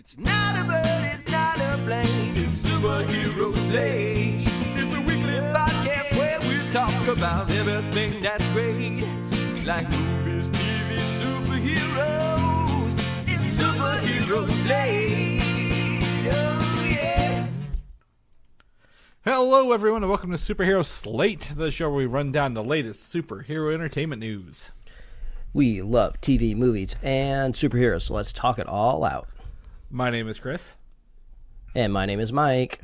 It's not a bird, it's not a plane, it's Superhero Slate. It's a weekly podcast where we talk about everything that's great. Like movies, TV, superheroes. It's Superhero Slate. Oh, yeah. Hello, everyone, and welcome to Superhero Slate, the show where we run down the latest superhero entertainment news. We love TV, movies, and superheroes, so let's talk it all out. My name is Chris. And my name is Mike.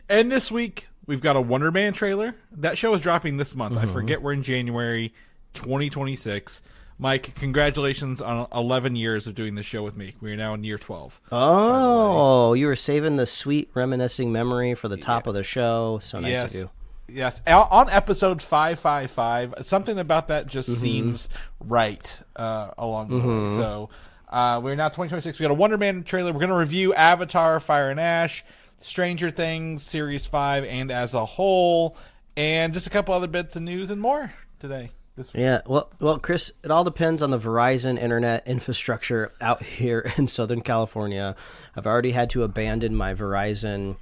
And this week, we've got a Wonder Man trailer. That show is dropping this month. I forget we're in January 2026. Mike, congratulations on 11 years of doing this show with me. We are now in year 12. Oh, you were saving the sweet reminiscing memory for the top of the show. So nice of you. Yes. On episode 555, something about that just seems right along the way. So we're now 2026. We got a Wonder Man trailer. We're going to review Avatar, Fire and Ash, Stranger Things, Series 5, and as a whole, and just a couple other bits of news and more today. This week. Yeah, well, Chris, it all depends on the Verizon internet infrastructure out here in Southern California. I've already had to abandon my Verizon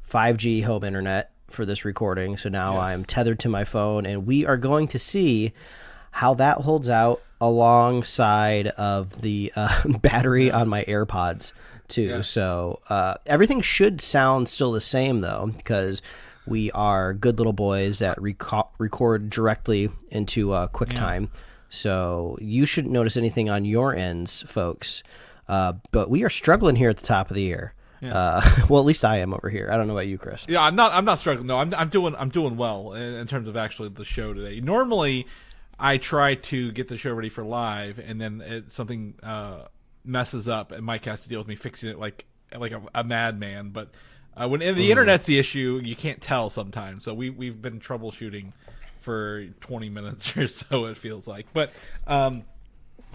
5G home internet for this recording, so now I'm tethered to my phone, and we are going to see how that holds out alongside of the battery on my AirPods, too. Yeah. So everything should sound still the same, though, because we are good little boys that record directly into QuickTime. So you shouldn't notice anything on your ends, folks. But we are struggling here at the top of the year. Yeah. Well, at least I am over here. I don't know about you, Chris. Yeah, I'm not struggling. No, I'm doing well in terms of actually the show today. Normally, I try to get the show ready for live, and then something messes up, and Mike has to deal with me fixing it like a madman. But when the internet's the issue, you can't tell sometimes. So we've been troubleshooting for 20 minutes or so, it feels like. But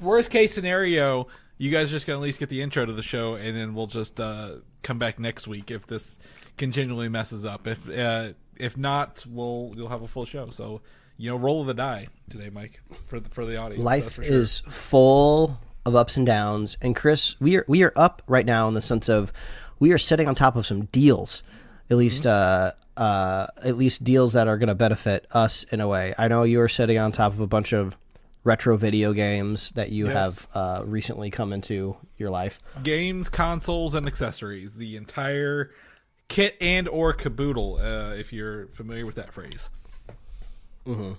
worst case scenario, you guys are just going to at least get the intro to the show, and then we'll just come back next week if this continually messes up. If not, you'll have a full show. So, roll of the die today, Mike, for the audience. Life is full of ups and downs, and Chris, we are up right now in the sense of we are sitting on top of some deals, at least deals that are going to benefit us in a way. I know you are sitting on top of a bunch of retro video games that you have recently come into your life. Games, consoles, and accessories. The entire kit and or caboodle, if you're familiar with that phrase. Mm-hmm.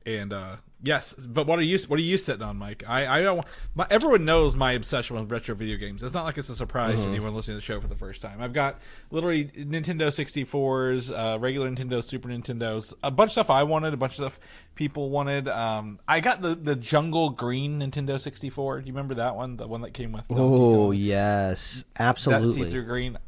And yes, but what are you sitting on, Mike? I don't. Everyone knows my obsession with retro video games. It's not like it's a surprise to anyone listening to the show for the first time. I've got literally Nintendo 64s, regular Nintendo, Super Nintendos, a bunch of stuff I wanted, a bunch of stuff people wanted. I got the Jungle Green Nintendo 64. Do you remember that one? The one that came with Donkey Kong? Oh yes, absolutely. That see-through green.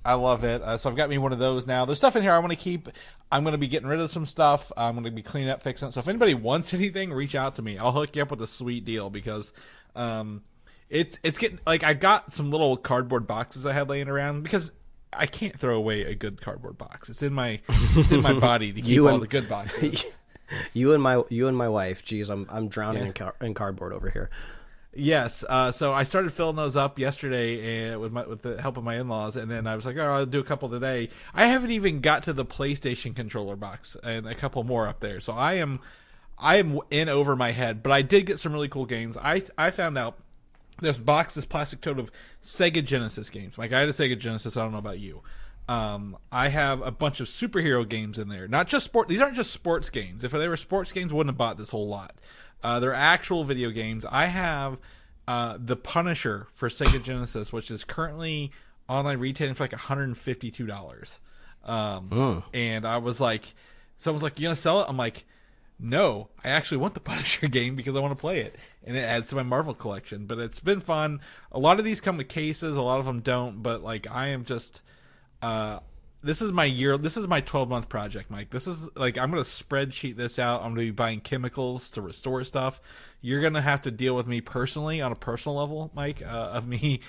I love it. So I've got me one of those now. There's stuff in here I want to keep. I'm going to be getting rid of some stuff. I'm going to be cleaning up, fixing it. So if anybody wants anything, reach out to me. I'll hook you up with a sweet deal because it's getting like I got some little cardboard boxes I had laying around because I can't throw away a good cardboard box. It's in my body to keep all the good boxes. You and my wife. Geez, I'm drowning in cardboard over here. Yes, so I started filling those up yesterday with the help of my in-laws, and then I was like, I'll do a couple today. I haven't even got to the PlayStation controller box, and a couple more up there. So I am in over my head, but I did get some really cool games. I found out this plastic tote of Sega Genesis games. Like I had a Sega Genesis, I don't know about you. I have a bunch of superhero games in there. Not just sport. These aren't just sports games. If they were sports games, I wouldn't have bought this whole lot. They're actual video games. I have The Punisher for Sega Genesis, which is currently online retailing for like $152. And I was like, you gonna sell it? I'm like, no, I actually want the Punisher game because I want to play it, and it adds to my Marvel collection. But it's been fun. A lot of these come with cases, a lot of them don't. But like, I am just. This is my 12-month project, Mike. This is like, I'm going to spreadsheet this out. I'm going to be buying chemicals to restore stuff. You're going to have to deal with me personally on a personal level, Mike, of me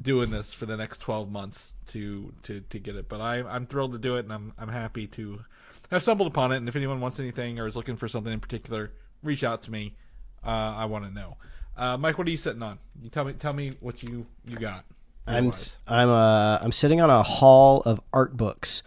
doing this for the next 12 months to get it. But I'm thrilled to do it, and I'm happy to have stumbled upon it. And if anyone wants anything or is looking for something in particular, reach out to me. I want to know. Mike, what are you sitting on? You tell me what you got. I'm sitting on a haul of art books.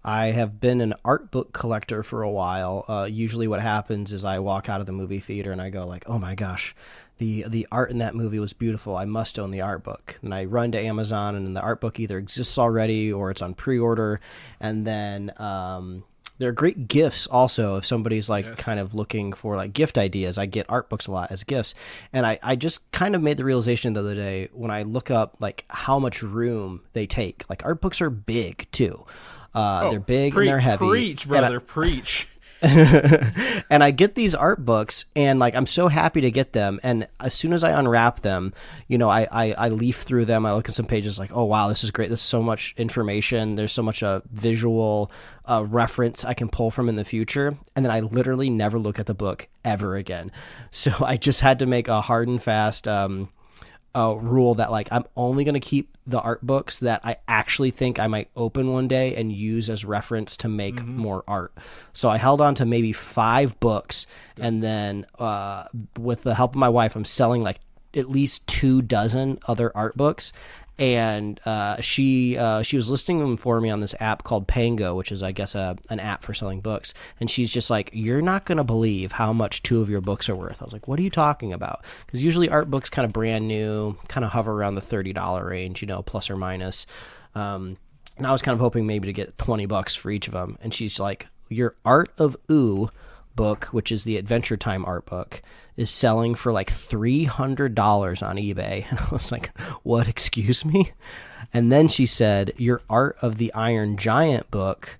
I have been an art book collector for a while. Usually what happens is I walk out of the movie theater and I go like, oh my gosh, the art in that movie was beautiful. I must own the art book. And I run to Amazon and the art book either exists already or it's on pre-order. And then there are great gifts also if somebody's like kind of looking for like gift ideas. I get art books a lot as gifts. And I just kind of made the realization the other day when I look up like how much room they take. Like art books are big too. They're big and they're heavy. Preach, brother, preach. And I get these art books and like I'm so happy to get them, and as soon as I unwrap them, you know, I leaf through them, I look at some pages like, oh wow, this is great, this is so much information, there's so much visual reference I can pull from in the future, and then I literally never look at the book ever again. So I just had to make a hard and fast rule that like I'm only going to keep the art books that I actually think I might open one day and use as reference to make more art. So I held on to maybe 5 books, and then with the help of my wife, I'm selling like at least 24 other art books. And she was listing them for me on this app called Pango, which is, I guess, an app for selling books. And she's just like, you're not going to believe how much 2 of your books are worth. I was like, what are you talking about? Because usually art books kind of brand new, kind of hover around the $30 range, you know, plus or minus. And I was kind of hoping maybe to get $20 for each of them. And she's like, your Art of Ooh book, which is the Adventure Time art book, is selling for like $300 on eBay. And I was like, what, excuse me? And then she said, your Art of the Iron Giant book,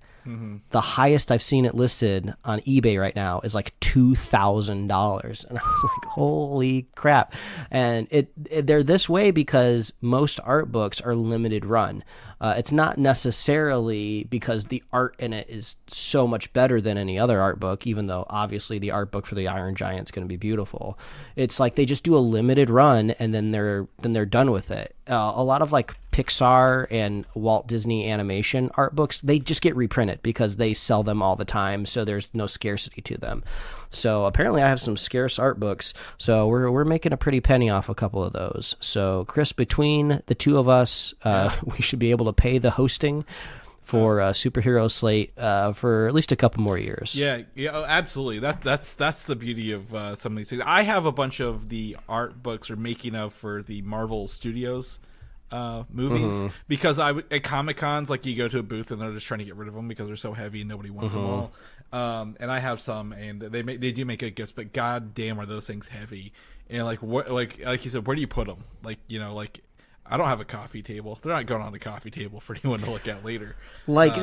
the highest I've seen it listed on eBay right now is like $2,000. And I was like, holy crap. And they're this way because most art books are limited run. It's not necessarily because the art in it is so much better than any other art book, even though obviously the art book for the Iron Giant is going to be beautiful. It's like they just do a limited run and then they're done with it. A lot of like Pixar and Walt Disney animation art books, they just get reprinted because they sell them all the time, so there's no scarcity to them. So apparently I have some scarce art books, so we're making a pretty penny off a couple of those. So Chris, between the two of us, we should be able to pay the hosting for Superhero Slate for at least a couple more years. Yeah, absolutely. That's the beauty of some of these things. I have a bunch of the art books or making of for the Marvel Studios movies because at Comic Cons, like you go to a booth and they're just trying to get rid of them because they're so heavy and nobody wants them all. And I have some, and they do make good gifts, but god damn are those things heavy. And like what, like you said, where do you put them? Like, you know, like I don't have a coffee table. They're not going on the coffee table for anyone to look at later. Like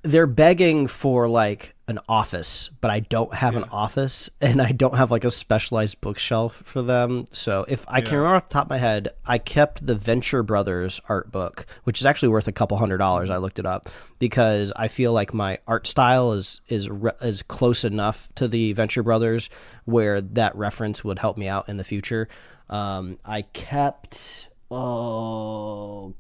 they're begging for like an office, but I don't have an office, and I don't have like a specialized bookshelf for them. So if I can remember off the top of my head, I kept the Venture Brothers art book, which is actually worth a couple $100. I looked it up because I feel like my art style is close enough to the Venture Brothers where that reference would help me out in the future. I kept... I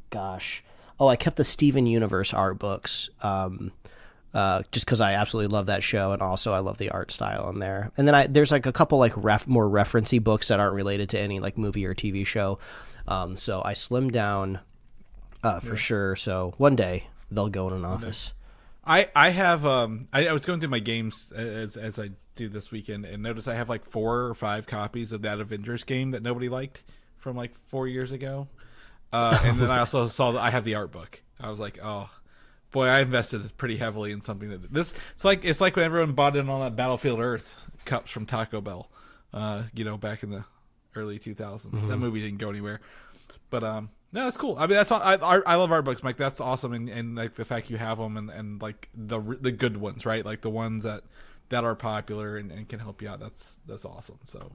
kept the Steven Universe art books, just because I absolutely love that show, and also I love the art style in there. And then there's like a couple like more referencey books that aren't related to any like movie or TV show. So I slimmed down for sure. So one day they'll go in an office. I have I was going through my games as I do this weekend, and noticed I have like 4 or 5 copies of that Avengers game that nobody liked from like 4 years ago. And then I also saw that I have the art book. I was like, oh boy, I invested pretty heavily in something that it's like when everyone bought in on that Battlefield Earth cups from Taco Bell, back in the early 2000s. That movie didn't go anywhere, but no, that's cool. I mean, that's all, I love art books, Mike. That's awesome. And like the fact you have them and like the good ones, right? Like the ones that are popular and can help you out. That's awesome. So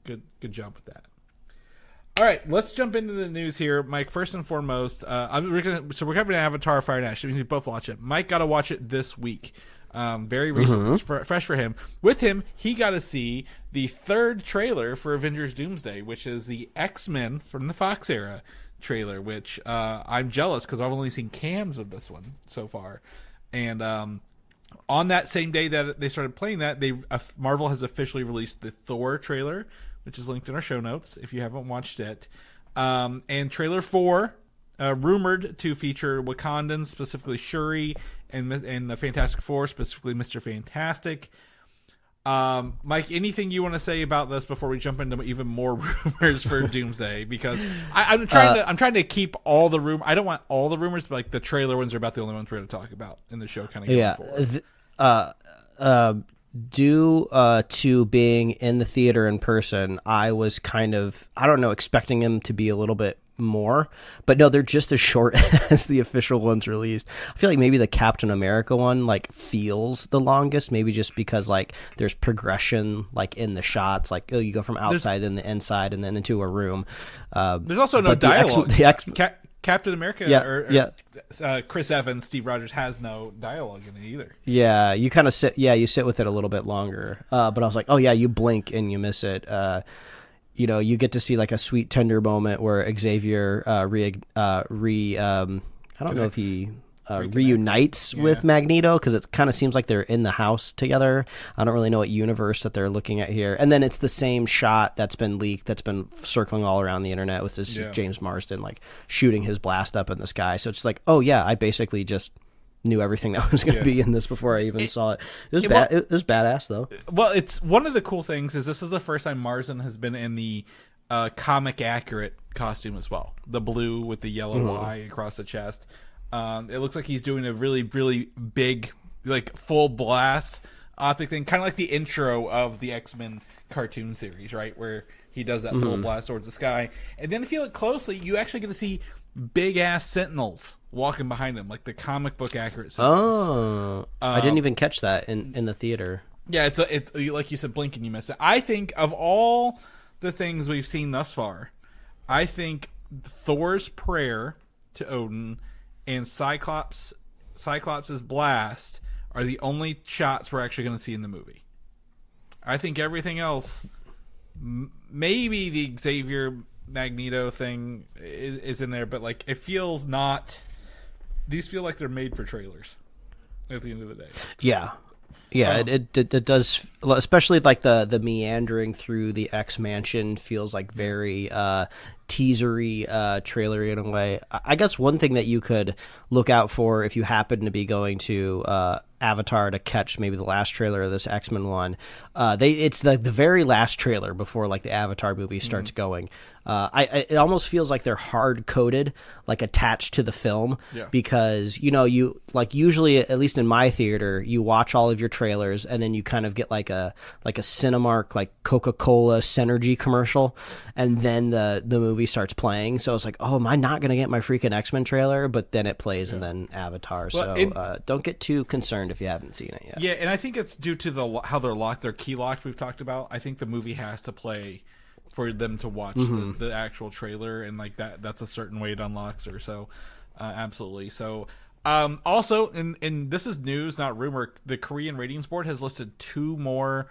good job with that. All right, let's jump into the news here, Mike. First and foremost, we're covering Avatar: Fire and Ash. We both watch it. Mike got to watch it this week, very recent, fresh for him. With him, he got to see the 3rd trailer for Avengers: Doomsday, which is the X-Men from the Fox era trailer. Which I'm jealous because I've only seen cams of this one so far, and on that same day that they started playing that, Marvel has officially released the Thor trailer, which is linked in our show notes if you haven't watched it. And trailer 4, rumored to feature Wakandans, specifically Shuri, and the Fantastic Four, specifically Mr. Fantastic. Mike, anything you want to say about this before we jump into even more rumors for Doomsday? Because I'm trying to keep all the rumors. I don't want all the rumors, but like the trailer ones are about the only ones we're going to talk about in the show. Kind of forward. Due to being in the theater in person, I was kind of, I don't know, expecting them to be a little bit more, but no, they're just as short as the official ones released. I feel like maybe the Captain America one like feels the longest, maybe just because like there's progression like in the shots, like you go from outside and the inside and then into a room. There's also no dialogue. Captain America Chris Evans, Steve Rogers has no dialogue in it either. Yeah, you kind of sit with it a little bit longer. But I was like, oh yeah, you blink and you miss it. You get to see like a sweet tender moment where Xavier I don't know if he reunites with Magneto, because it kind of seems like they're in the house together. I don't really know what universe that they're looking at here. And then it's the same shot that's been leaked, that's been circling all around the internet with this James Marsden like shooting his blast up in the sky. So it's like, oh yeah, I basically just knew everything that was going to be in this before I even saw it. It was badass though. Well, it's one of the cool things is this is the first time Marsden has been in the comic accurate costume as well. The blue with the yellow Y across the chest. It looks like he's doing a really, really big, like full blast optic thing, kind of like the intro of the X-Men cartoon series, right? Where he does that full blast towards the sky. And then if you look closely, you actually get to see big ass Sentinels walking behind him, like the comic book accurate Sentinels. Oh, I didn't even catch that in the theater. Yeah, it's like you said, blink and you miss it. I think of all the things we've seen thus far, I think Thor's prayer to Odin and Cyclops' blast are the only shots we're actually going to see in the movie. I think everything else, maybe the Xavier Magneto thing is in there, but like it feels not. These feel like they're made for trailers. At the end of the day, it does. Especially like the meandering through the X Mansion feels like very teasery, trailery in a way. I guess one thing that you could look out for if you happen to be going to Avatar to catch maybe the last trailer of this X-Men one, it's the very last trailer before like the Avatar movie starts going. It almost feels like they're hard coded, like attached to the film, because you like usually, at least in my theater, you watch all of your trailers and then you kind of get like a Cinemark like Coca-Cola Synergy commercial, and then the movie starts playing. So it's like, oh, am I not going to get my freaking X-Men trailer? But then it plays and then Avatar. Well, so don't get too concerned if you haven't seen it yet. Yeah, and I think it's due to how they're locked, they're key locked. We've talked about. I think the movie has to play for them to watch the actual trailer, and like that's a certain way it unlocks her. So absolutely. So also, and this is news, not rumor, the Korean ratings board has listed 2 more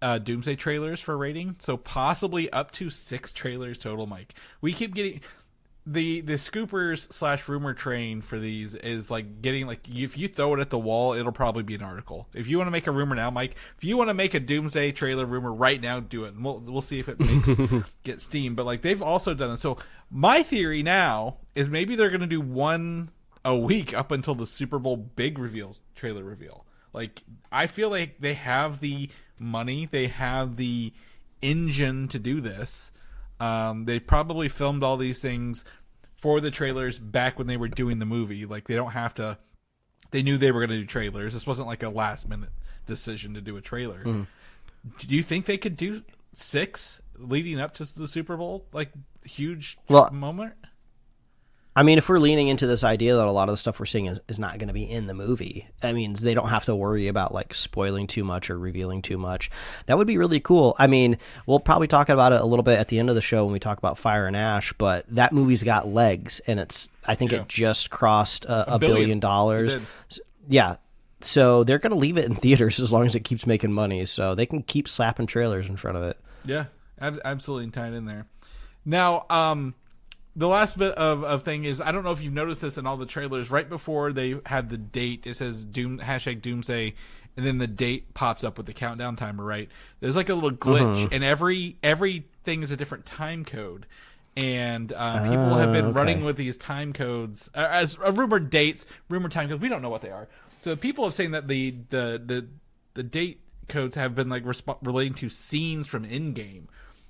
Doomsday trailers for rating, so possibly up to 6 trailers total. Mike, we keep getting the scoopers / rumor train for these is like getting like, if you throw it at the wall, it'll probably be an article. If you want to make a rumor now, Mike, if you want to make a Doomsday trailer rumor right now, do it. And we'll see if it makes get steam. But like they've also done it. So my theory now is maybe they're going to do one a week up until the Super Bowl big trailer reveal. Like I feel like they have the money, they have the engine to do this. They probably filmed all these things for the trailers back when they were doing the movie. Like they don't have to. They knew they were going to do trailers. This wasn't like a last minute decision to do a trailer. Do you think they could do 6 leading up to the Super Bowl? Like huge moment. I mean, if we're leaning into this idea that a lot of the stuff we're seeing is not going to be in the movie, I mean, they don't have to worry about like spoiling too much or revealing too much. That would be really cool. I mean, we'll probably talk about it a little bit at the end of the show when we talk about Fire and Ash, but that movie's got legs, and I think it just crossed $1 billion. Yeah. So they're going to leave it in theaters as long as it keeps making money, so they can keep slapping trailers in front of it. Yeah, absolutely tied in there. Now, the last bit of thing is, I don't know if you've noticed this in all the trailers, right before they had the date, it says hashtag Doomsday, and then the date pops up with the countdown timer. Right? There's like a little glitch, and everything is a different time code. And people have been running with these time codes as rumored dates, rumored time codes. We don't know what they are. So people have saying that the date codes have been like relating to scenes from Endgame.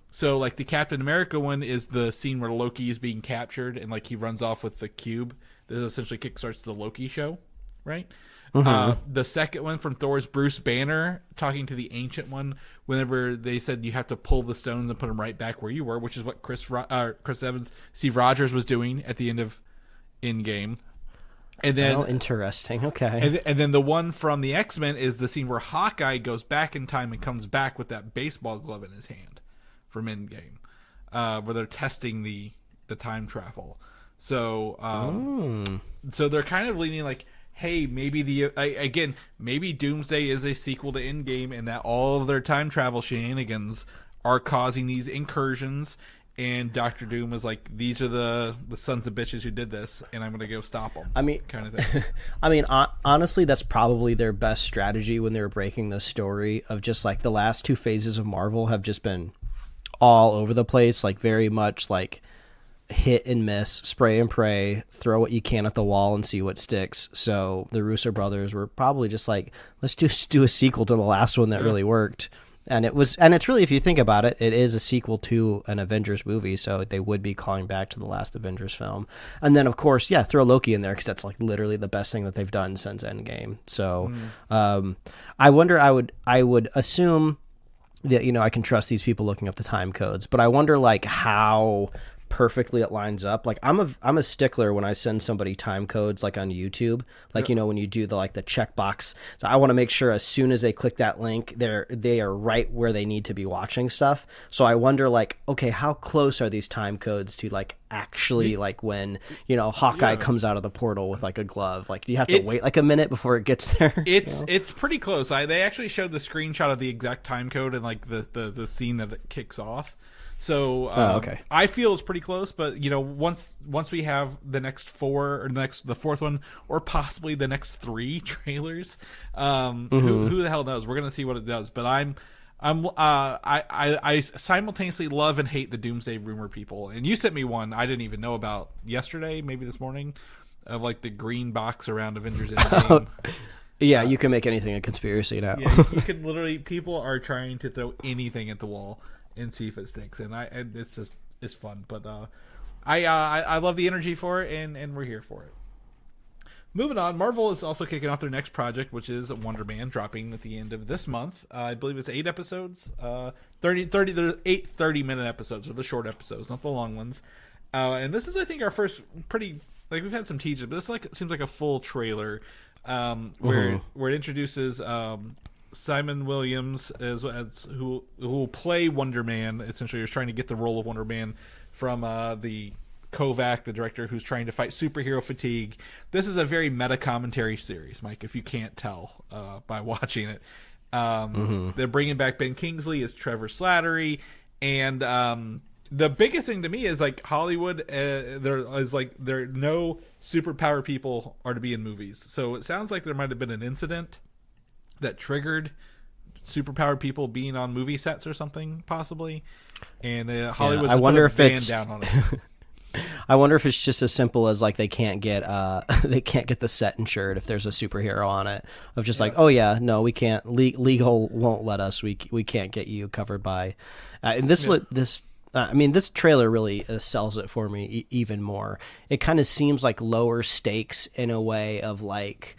So like the Captain America one is the scene where Loki is being captured and like he runs off with the cube. This essentially kickstarts the Loki show, right? The second one from Thor is Bruce Banner talking to the Ancient One whenever they said you have to pull the stones and put them right back where you were, which is what Chris Evans, Steve Rogers was doing at the end of Endgame. And then, interesting. Okay. And then the one from the X-Men is the scene where Hawkeye goes back in time and comes back with that baseball glove in his hand from Endgame, where they're testing the time travel. So, so they're kind of leaning like, hey, maybe maybe Doomsday is a sequel to Endgame, and that all of their time travel shenanigans are causing these incursions. And Doctor Doom is like, these are the sons of bitches who did this, and I'm going to go stop them. I mean, kind of thing. I mean, honestly, that's probably their best strategy when they were breaking the story of just like the last two phases of Marvel have just been all over the place, like very much like hit and miss, spray and pray, throw what you can at the wall and see what sticks. So the Russo brothers were probably just like, let's just do a sequel to the last one that really worked. And it's really, if you think about it, it is a sequel to an Avengers movie, so they would be calling back to the last Avengers film. And then, of course, throw Loki in there because that's like literally the best thing that they've done since Endgame. So, I wonder. I would assume that I can trust these people looking up the time codes, but I wonder like how perfectly it lines up. Like I'm a stickler when I send somebody time codes like on YouTube, like when you do the checkbox. So I want to make sure as soon as they click that link, they are right where they need to be watching stuff. So I wonder like, okay, how close are these time codes to like actually like when Hawkeye comes out of the portal with like a glove? Like do you have to wait like a minute before it gets there? It's pretty close. They actually showed the screenshot of the exact time code and like the scene that it kicks off. So I feel it's pretty close, but once we have the next four or the fourth one, or possibly the next three trailers, who the hell knows? We're gonna see what it does. But I simultaneously love and hate the Doomsday rumor people. And you sent me one I didn't even know about yesterday, maybe this morning, of like the green box around Avengers Endgame. Yeah, you can make anything a conspiracy now. Yeah, you could literally. People are trying to throw anything at the wall and see if it sticks, and it's fun. But I love the energy for it, and we're here for it. Moving on, Marvel is also kicking off their next project, which is Wonder Man, dropping at the end of this month. I believe it's 8 episodes, 30. There's 8 30-minute episodes, or the short episodes, not the long ones. And this is, I think, our first pretty like we've had some teasers, but this seems like a full trailer where it introduces. Simon Williams as who will play Wonder Man. Essentially, is trying to get the role of Wonder Man from the Kovac, the director who's trying to fight superhero fatigue. This is a very meta commentary series, Mike, if you can't tell by watching it. They're bringing back Ben Kingsley as Trevor Slattery, and the biggest thing to me is like Hollywood. There no superpower people are to be in movies, so it sounds like there might have been an incident that triggered superpowered people being on movie sets or something, possibly. And Hollywood's down on it. I wonder if it's just as simple as like they can't get the set insured if there's a superhero on it. Of just like, oh yeah, no, we can't. Legal won't let us. We can't get you covered by. And this trailer really sells it for me even more. It kind of seems like lower stakes in a way of like.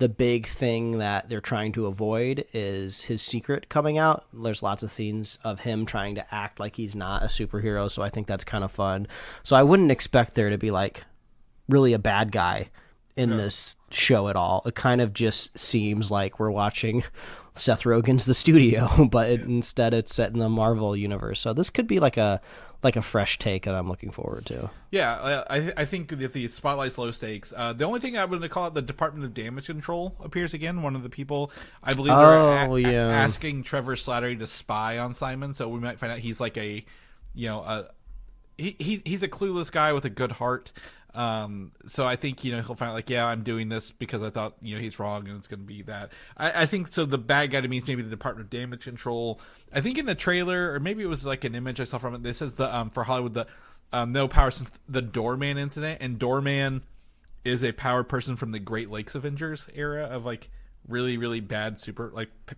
The big thing that they're trying to avoid is his secret coming out. There's lots of scenes of him trying to act like he's not a superhero, so I think that's kind of fun. So I wouldn't expect there to be like really a bad guy in this show at all. It kind of just seems like we're watching Seth Rogen's The Studio, but instead it's set in the Marvel universe. So this could be like a fresh take that I'm looking forward to. Yeah, I think that the spotlight's low stakes. The only thing I would call it, the Department of Damage Control appears again. One of the people, I believe, they're asking Trevor Slattery to spy on Simon. So we might find out he's like a he's a clueless guy with a good heart. So I think, he'll find like, yeah, I'm doing this because I thought, he's wrong and it's going to be that. I think so. The bad guy to me is maybe the Department of Damage Control. I think in the trailer, or maybe it was like an image I saw from it, this is the, for Hollywood, the, no power since the Doorman incident. And Doorman is a powered person from the Great Lakes Avengers era of like really, really bad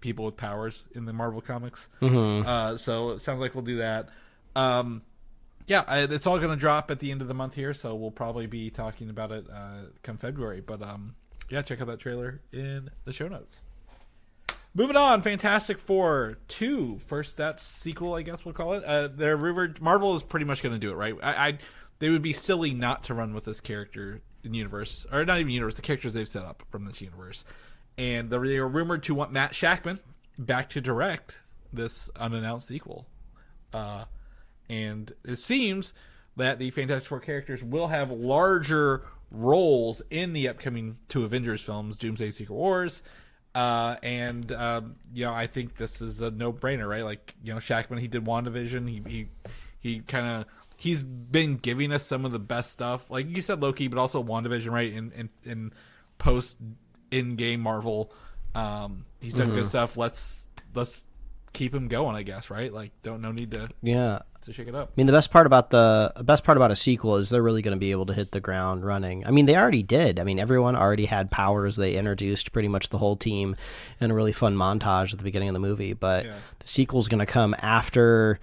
people with powers in the Marvel comics. Mm-hmm. So it sounds like we'll do that. Yeah, it's all going to drop at the end of the month here, so we'll probably be talking about it come February. But yeah, check out that trailer in the show notes. Moving on, Fantastic Four 2, First Steps sequel, I guess we'll call it. They're rumored. Marvel is pretty much going to do it, right? They would be silly not to run with this character in universe, or not even universe, the characters they've set up from this universe. And they were rumored to want Matt Shakman back to direct this unannounced sequel. And it seems that the Fantastic Four characters will have larger roles in the upcoming 2 Avengers films, Doomsday, Secret Wars. I think this is a no-brainer, right? Like, Shakman, he did WandaVision. He's been giving us some of the best stuff. Like you said, Loki, but also WandaVision, right? In post-Endgame Marvel. He's done good stuff. Let's keep him going, I guess, right? Like, no need to... Yeah. To shake it up. I mean, the best part about a sequel is they're really going to be able to hit the ground running. I mean, they already did. I mean, everyone already had powers. They introduced pretty much the whole team in a really fun montage at the beginning of the movie. But the sequel's going to come after,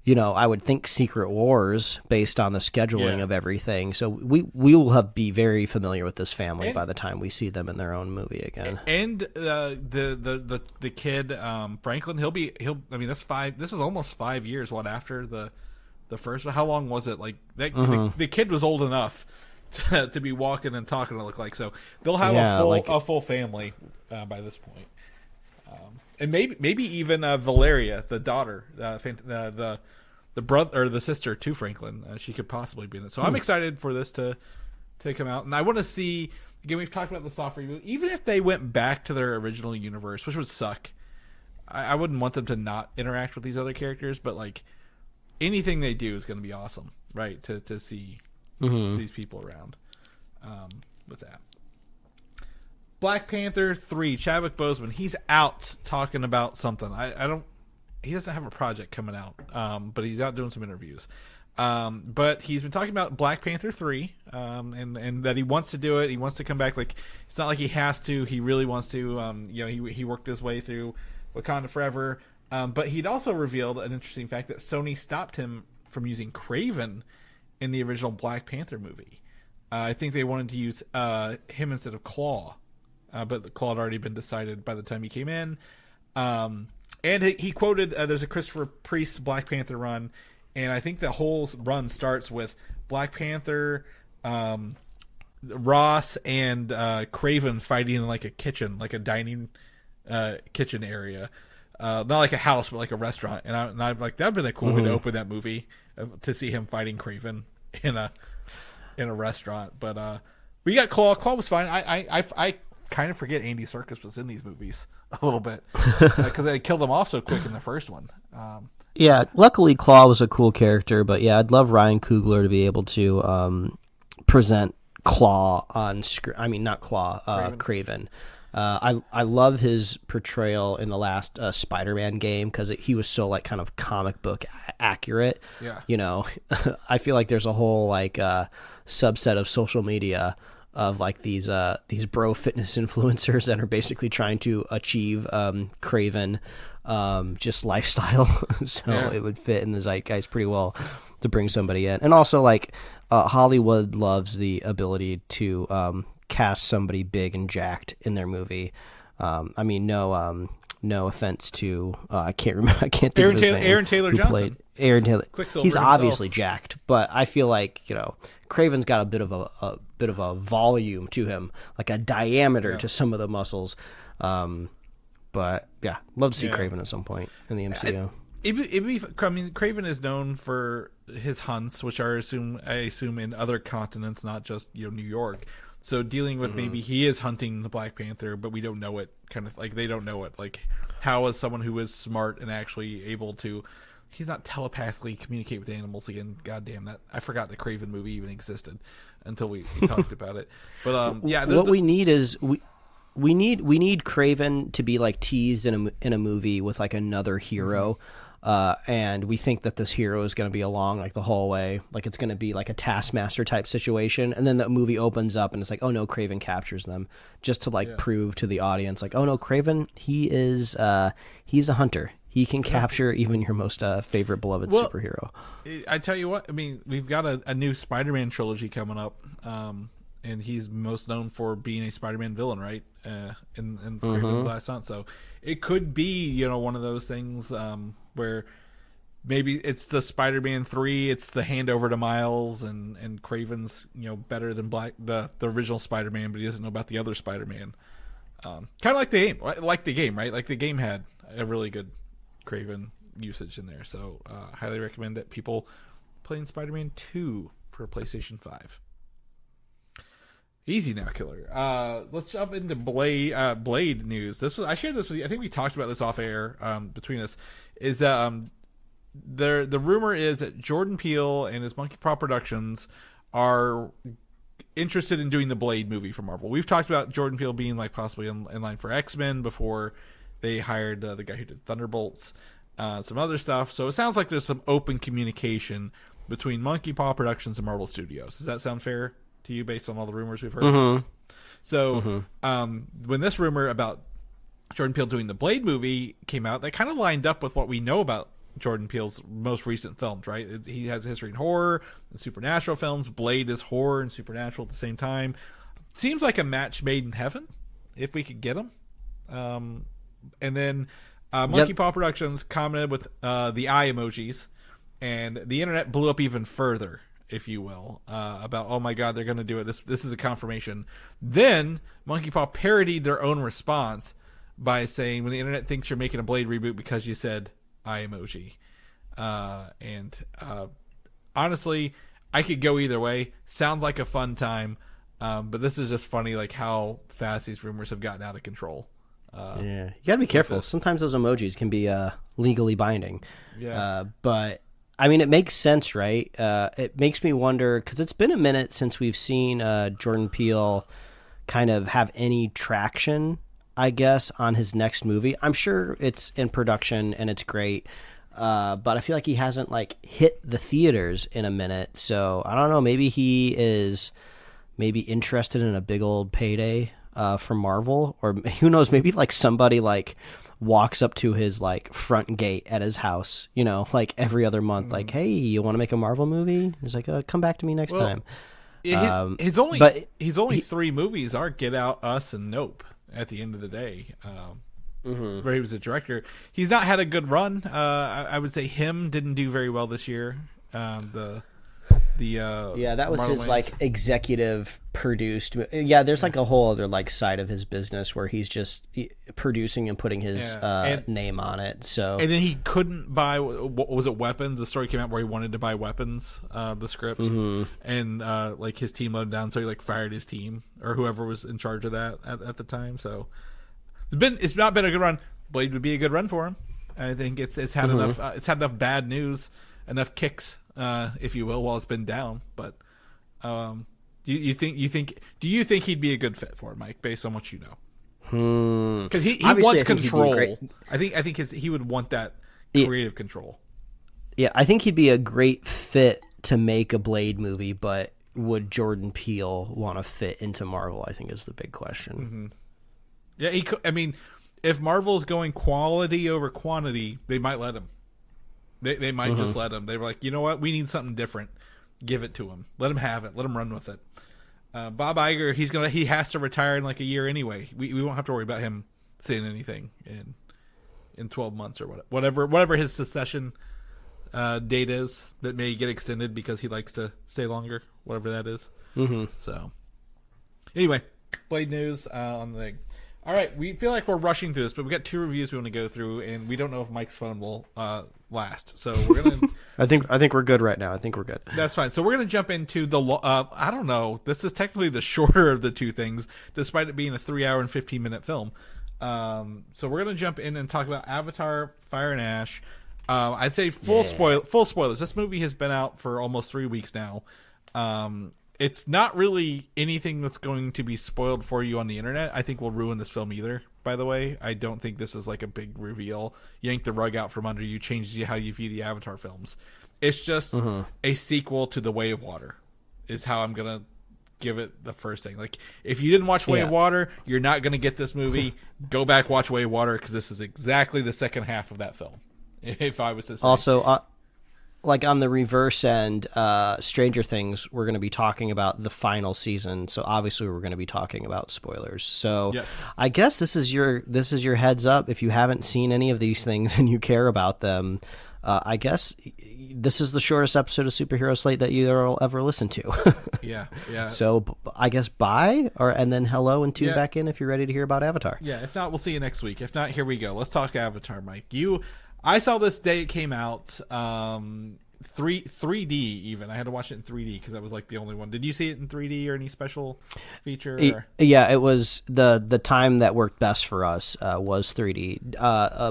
I would think Secret Wars based on the scheduling of everything. So we will be very familiar with this family by the time we see them in their own movie again. And the kid Franklin, this is almost 5 years after the first. How long was it? Like the kid was old enough to be walking and talking, to look like. So they'll have a full family by this point. And maybe even Valeria, the daughter, the brother or the sister to Franklin, she could possibly be in it. So I'm excited for this to come out, and I want to see. Again, we've talked about the soft reboot. Even if they went back to their original universe, which would suck, I wouldn't want them to not interact with these other characters. But like anything they do is going to be awesome, right? To see these people around with that. Black Panther 3, Chadwick Boseman, he's out talking about something. He doesn't have a project coming out, but he's out doing some interviews. But he's been talking about Black Panther 3, and that he wants to do it. He wants to come back. Like, it's not like he has to. He really wants to. He worked his way through Wakanda Forever. But he'd also revealed an interesting fact that Sony stopped him from using Kraven in the original Black Panther movie. I think they wanted to use him instead of Claw. But the Claw had already been decided by the time he came in. And he quoted, there's a Christopher Priest Black Panther run, and I think the whole run starts with Black Panther, Ross, and Kraven fighting in like a kitchen, like a dining kitchen area. Not like a house, but like a restaurant. And I'm like, that'd been a cool way to open that movie, to see him fighting Kraven in a restaurant. But we got Claw. Claw was fine. I kind of forget Andy Serkis was in these movies a little bit because they killed him off so quick in the first one. Yeah, luckily Claw was a cool character, but yeah, I'd love Ryan Coogler to be able to present Claw on screen. I mean, not Claw, Kraven. I love his portrayal in the last Spider-Man game because he was so like kind of comic book accurate. Yeah, I feel like there's a whole like subset of social media of like these bro fitness influencers that are basically trying to achieve Kraven just lifestyle. So it would fit in the zeitgeist pretty well to bring somebody in. And also like Hollywood loves the ability to cast somebody big and jacked in their movie. I mean, no offense to I can't think of his name. Aaron Taylor Johnson. Aaron Taylor. Quicksilver He's himself. Obviously jacked, but I feel like Kraven's got a bit of a volume to him, like a diameter to some of the muscles. But yeah, love to see Kraven at some point in the MCU. Kraven is known for his hunts, which I assume in other continents, not just New York. So dealing with maybe he is hunting the Black Panther, but we don't know it. Kind of like they don't know it. Like, how is someone who is smart and actually able to he's not telepathically communicate with animals again. God damn that! I forgot the Craven movie even existed until we talked about it. But yeah, what we need is we need Craven to be like teased in a movie with like another hero. And we think that this hero is going to be along like the whole way, like it's going to be like a Taskmaster type situation, and then the movie opens up and it's like, oh no, Craven captures them, just to like prove to the audience like, oh no, Craven, he's a hunter. He can capture even your most favorite beloved superhero. I tell you what, I mean, we've got a new Spider-Man trilogy coming up, and he's most known for being a Spider-Man villain, right? In Craven's Last Hunt. So it could be, one of those things where maybe it's the Spider-Man 3, it's the handover to Miles, and Craven's better than the original Spider-Man, but he doesn't know about the other Spider-Man. Kind of like the game, right? Like the game had a really good Craven usage in there. So highly recommend that people playing Spider-Man 2 for PlayStation 5. Easy now, killer. Let's jump into Blade news. I shared this with you. I think we talked about this off air between us. Is the rumor is that Jordan Peele and his Monkey Paw Productions are interested in doing the Blade movie for Marvel. We've talked about Jordan Peele being like possibly in line for X-Men before they hired the guy who did Thunderbolts, some other stuff. So it sounds like there's some open communication between Monkey Paw Productions and Marvel Studios. Does that sound fair to you based on all the rumors we've heard? So when this rumor about Jordan Peele doing the Blade movie came out, that kind of lined up with what we know about Jordan Peele's most recent films, right? He has a history in horror and supernatural films. Blade is horror and supernatural at the same time. Seems like a match made in heaven if we could get him. And then Monkey Paw Productions commented with the eye emojis, and the internet blew up even further, if you will, about, oh my god, they're going to do it. This is a confirmation. Then Monkey Paw parodied their own response by saying, when the internet thinks you're making a Blade reboot because you said eye emoji. And honestly, I could go either way. Sounds like a fun time, but this is just funny, like how fast these rumors have gotten out of control. You gotta be careful. Sometimes those emojis can be legally binding. But I mean, it makes sense, right? It makes me wonder, because it's been a minute since we've seen Jordan Peele kind of have any traction, I guess, on his next movie. I'm sure it's in production and it's great, but I feel like he hasn't like hit the theaters in a minute. So I don't know. Maybe he is interested in a big old payday from Marvel, or who knows? Maybe like somebody like walks up to his like front gate at his house, like every other month, like, hey, you want to make a Marvel movie? He's like, come back to me next time. His only 3 movies are Get Out, Us, and Nope. At the end of the day, where he was a director, he's not had a good run. I would say Him didn't do very well this year. That was his Wayans. Like executive produced. Yeah, there's like a whole other like side of his business where he's just producing and putting his name on it. So and then he couldn't buy. What was it? Weapons. The story came out where he wanted to buy Weapons, the script, and like his team let him down, so he like fired his team or whoever was in charge of that at the time. So it's not been a good run. Blade would be a good run for him. I think it's had enough. It's had enough bad news, enough kicks, if you will, while it's been down. But do you think he'd be a good fit for it, Mike, based on what you know? Because he wants control. I think he would want that creative control. Yeah, I think he'd be a great fit to make a Blade movie, but would Jordan Peele want to fit into Marvel? I think is the big question. Yeah, he could. I mean, if Marvel's going quality over quantity, they might let him. They might just let him. They were like, you know what? We need something different. Give it to him. Let him have it. Let him run with it. Bob Iger, he has to retire in like a year anyway. We won't have to worry about him saying anything in 12 months or whatever his secession date is that may get extended because he likes to stay longer, whatever that is. So anyway, Blade news on the thing. All right, we feel like we're rushing through this, but we got 2 reviews we want to go through, and we don't know if Mike's phone will last. So we're gonna. I think we're good right now. I think we're good. That's fine. So we're gonna jump into the. I don't know. This is technically the shorter of the 2 things, despite it being a 3-hour and 15-minute film. So we're gonna jump in and talk about Avatar: Fire and Ash. I'd say full spoilers. This movie has been out for almost 3 weeks now. It's not really anything that's going to be spoiled for you on the internet. I think will ruin this film either. By the way, I don't think this is like a big reveal. Yank the rug out from under you, changes you how you view the Avatar films. It's just a sequel to The Way of Water. Is how I'm gonna give it the first thing. Like, if you didn't watch Way of Water, you're not gonna get this movie. Go back, watch Way of Water, because this is exactly the second half of that film. If I was to say. Also, like on the reverse end, Stranger Things, we're going to be talking about the final season, so obviously we're going to be talking about spoilers. So yes. I guess this is your heads up. If you haven't seen any of these things and you care about them, I guess this is the shortest episode of Superhero Slate that you'll ever listen to. Yeah. So I guess bye, and then hello and tune back in if you're ready to hear about Avatar. Yeah, if not, we'll see you next week. If not, here we go. Let's talk Avatar, Mike. I saw this day it came out, 3D even. I had to watch it in 3D because I was like the only one. Did you see it in 3D or any special feature? Yeah, it was the time that worked best for us was 3D.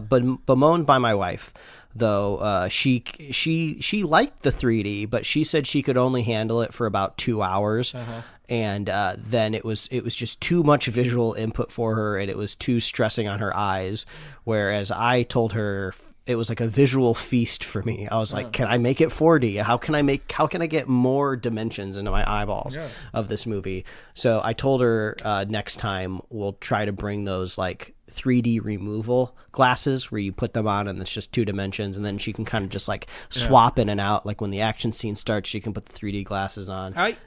But bemoaned by my wife, though. She liked the 3D, but she said she could only handle it for about 2 hours. And then it was just too much visual input for her, and it was too stressing on her eyes. Whereas I told her it was like a visual feast for me. I was like, can I make it 4D? How can I get more dimensions into my eyeballs of this movie? So I told her next time we'll try to bring those like 3D removal glasses where you put them on and it's just 2 dimensions, and then she can kind of just like swap in and out. Like when the action scene starts, she can put the 3D glasses on I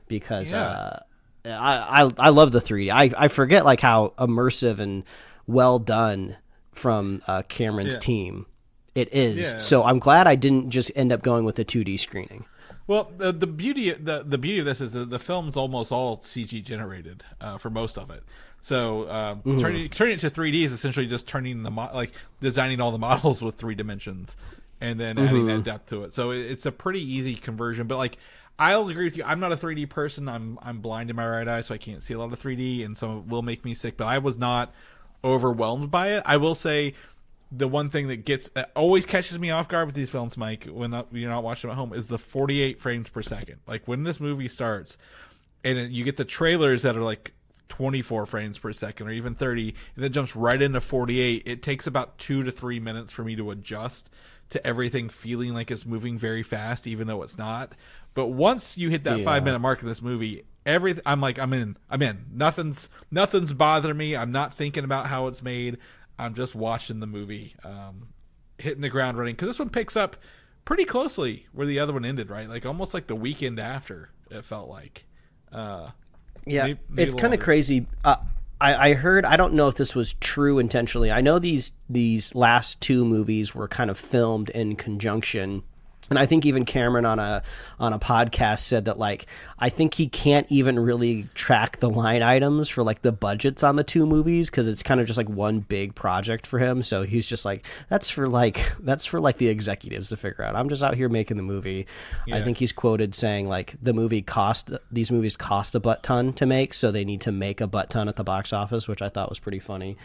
love the 3D. I forget like how immersive and well done from Cameron's team it is. Yeah. So I'm glad I didn't just end up going with a 2D screening. Well, the beauty of this is that the film's almost all CG generated for most of it. So turning it to 3D is essentially just turning designing all the models with 3 dimensions and then adding that depth to it. So it's a pretty easy conversion. But like, I'll agree with you. I'm not a 3D person. I'm blind in my right eye, so I can't see a lot of 3D, and so it will make me sick. But I was not overwhelmed by it. I will say, the one thing that always catches me off guard with these films, Mike, when you're not watching them at home, is the 48 frames per second. Like when this movie starts and you get the trailers that are like 24 frames per second or even 30, and then jumps right into 48, it takes about 2 to 3 minutes for me to adjust to everything feeling like it's moving very fast, even though it's not. But once you hit that 5-minute mark in this movie, I'm in. Nothing's bothering me. I'm not thinking about how it's made. I'm just watching the movie, hitting the ground running. Because this one picks up pretty closely where the other one ended, right? Like almost like the weekend after, it felt like. Maybe it's kind of crazy. I heard, I don't know if this was true intentionally. I know these last 2 movies were kind of filmed in conjunction. And I think even Cameron on a podcast said that, like, I think he can't even really track the line items for like the budgets on the 2 movies because it's kind of just like one big project for him. So he's just like, that's for the executives to figure out. I'm just out here making the movie. Yeah. I think he's quoted saying like these movies cost a butt ton to make, so they need to make a butt ton at the box office, which I thought was pretty funny.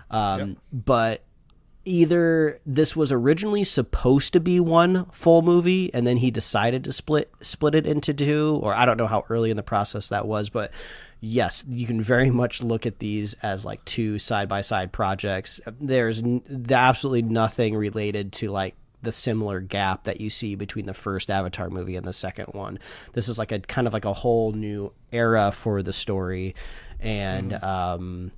But either this was originally supposed to be one full movie and then he decided to split it into 2, or I don't know how early in the process that was, but yes, you can very much look at these as like 2 side-by-side projects. There's absolutely nothing related to like the similar gap that you see between the first Avatar movie and the second one. This is like a kind of like a whole new era for the story. And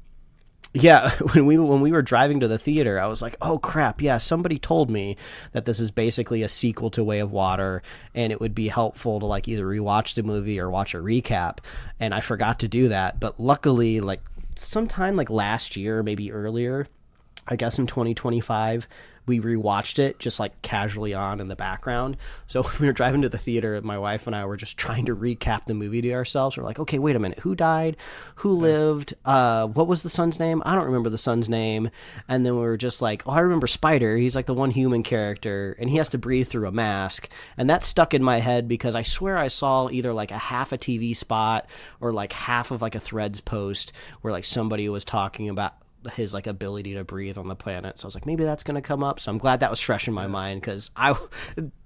yeah, when we were driving to the theater, I was like, oh, crap, yeah, somebody told me that this is basically a sequel to Way of Water, and it would be helpful to like either rewatch the movie or watch a recap, and I forgot to do that. But luckily, like sometime like last year, maybe earlier, I guess in 2025, we rewatched it just like casually on in the background. So when we were driving to the theater, my wife and I were just trying to recap the movie to ourselves. We're like, okay, wait a minute. Who died? Who lived? What was the son's name? I don't remember the son's name. And then we were just like, oh, I remember Spider. He's like the one human character, and he has to breathe through a mask. And that stuck in my head because I swear I saw either like a half a TV spot or like half of like a Threads post where like somebody was talking about his like ability to breathe on the planet. So I was like, maybe that's going to come up. So I'm glad that was fresh in my mind, because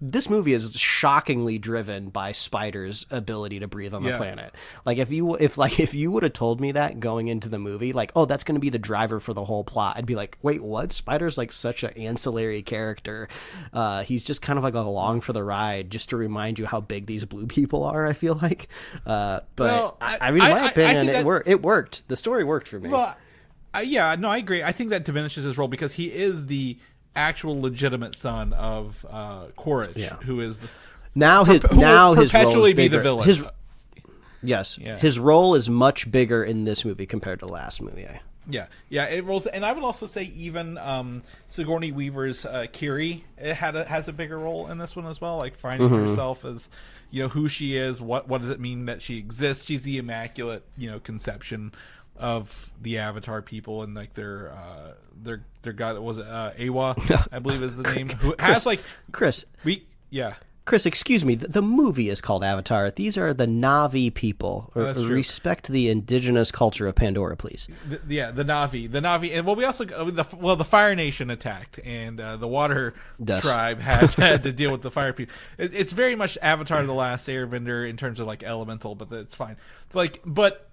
this movie is shockingly driven by Spider's ability to breathe on the planet. Like if you would have told me that going into the movie, like, oh, that's going to be the driver for the whole plot, I'd be like, wait, what? Spider's like such an ancillary character. He's just kind of like along for the ride, just to remind you how big these blue people are, I feel like. But I mean, in my opinion, it worked. The story worked for me. Well, I agree. I think that diminishes his role because he is the actual legitimate son of Quaritch, who is now his role is perpetually be bigger. the villain. His role is much bigger in this movie compared to the last movie. Yeah, it rolls, and I would also say even Sigourney Weaver's Kiri has a bigger role in this one as well. Like finding herself as, who she is, what does it mean that she exists? She's the immaculate, conception of the Avatar people, and like their god, was it Awa, I believe is the name, who has like Chris, excuse me. The movie is called Avatar. These are the Na'vi people. Respect the indigenous culture of Pandora, please. The Na'vi, and we also the Fire Nation attacked, and the Water Tribe had to deal with the Fire people. It's very much Avatar: The Last Airbender in terms of like elemental, but it's fine. But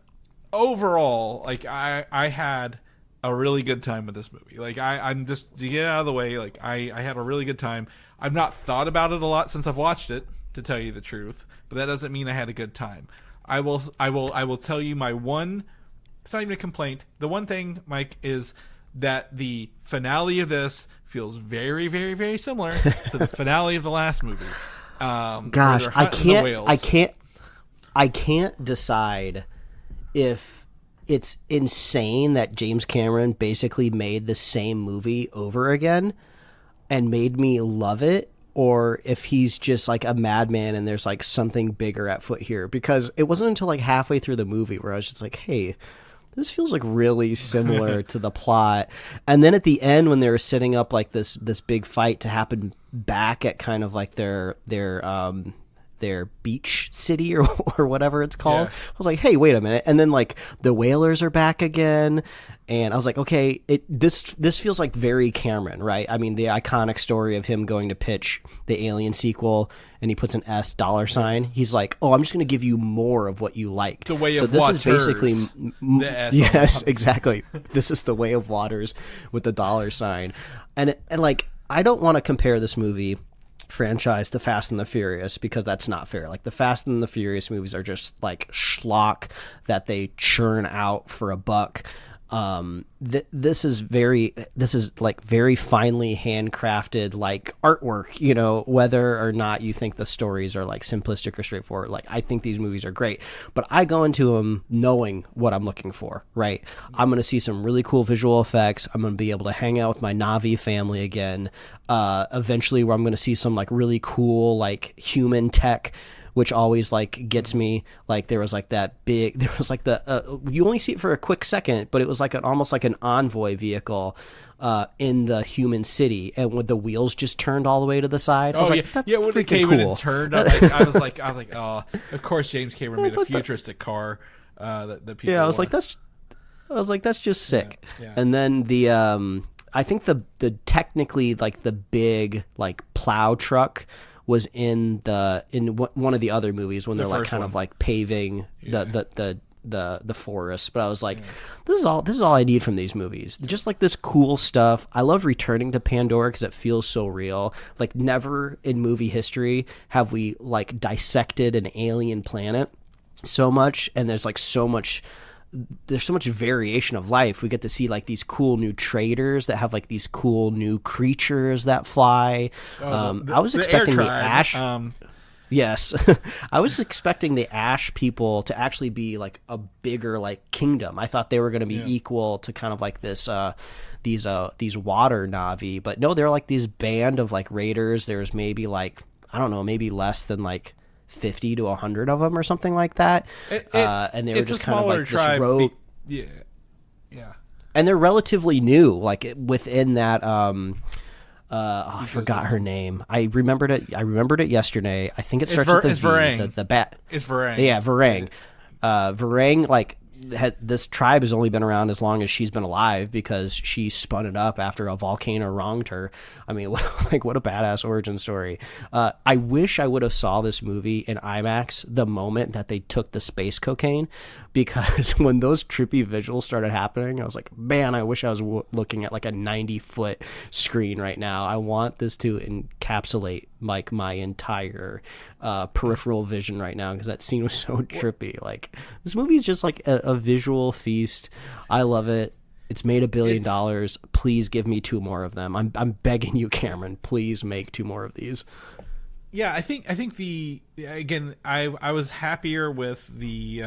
overall, like I had a really good time with this movie. Like I'm just, to get out of the way, like I had a really good time. I've not thought about it a lot since I've watched it, to tell you the truth, but that doesn't mean I had a good time. I will tell you my one, it's not even a complaint. The one thing, Mike, is that the finale of this feels very, very, very similar to the finale of the last movie. Gosh, I can't decide if it's insane that James Cameron basically made the same movie over again and made me love it, or if he's just like a madman and there's like something bigger at foot here. Because it wasn't until like halfway through the movie where I was just like, hey, this feels like really similar to the plot. And then at the end, when they were setting up like this big fight to happen back at kind of like their beach city or whatever it's called, I was like, hey, wait a minute. And then like the whalers are back again, and I was like, okay, this feels like very Cameron, right? I mean, the iconic story of him going to pitch the Alien sequel, and he puts an $S sign. He's like, oh, I'm just going to give you more of what you liked. The way so of this waters. Is basically The S yes, exactly. This is the way of waters with the $. And like, I don't want to compare this movie franchise to Fast and the Furious, because that's not fair. Like the Fast and the Furious movies are just like schlock that they churn out for a buck. This is like very finely handcrafted like artwork, whether or not you think the stories are like simplistic or straightforward. Like I think these movies are great, but I go into them knowing what I'm looking for, right? I'm going to see some really cool visual effects. I'm going to be able to hang out with my Na'vi family again. Eventually where I'm going to see some like really cool like human tech, which always like gets me. Like there was like the you only see it for a quick second, but it was like almost like an envoy vehicle in the human city, and with the wheels just turned all the way to the side. I was like, that's when it came cool. in and turned, I was like, oh, of course James Cameron made a futuristic car that people. Yeah, I was like, that's just sick. Yeah. And then the I think the technically like the big like plow truck was in one of the other movies when they're like kind of like paving the forest. But I was like, this is all I need from these movies. Just like this cool stuff. I love returning to Pandora because it feels so real. Like never in movie history have we like dissected an alien planet so much, and there's so much variation of life. We get to see like these cool new traders that have like these cool new creatures that fly. I was expecting the Ash. Yes, I was expecting the Ash people to actually be like a bigger like kingdom. I thought they were going to be equal to kind of like this these water Na'vi, but no, they're like these band of like raiders. There's maybe like, I don't know, maybe less than like 50 to 100 of them or something like that. And they were just kind of like this rogue. Yeah. And they're relatively new, like within that. I forgot her name. I remembered it yesterday. I think it starts with the V. Varang. The bat. It's Varang. Yeah, Varang. Varang, like this tribe has only been around as long as she's been alive because she spun it up after a volcano wronged her. I mean, what a badass origin story. I wish I would have saw this movie in IMAX the moment that they took the space cocaine, because when those trippy visuals started happening, I was like, man, I wish I was looking at like a 90-foot screen right now. I want this to encapsulate like my entire peripheral vision right now, because that scene was so trippy. Like, this movie is just like a visual feast. I love it. It's made $1 billion. Please give me 2 more of them. I'm begging you, Cameron. Please make 2 more of these. Yeah, I think I was happier with the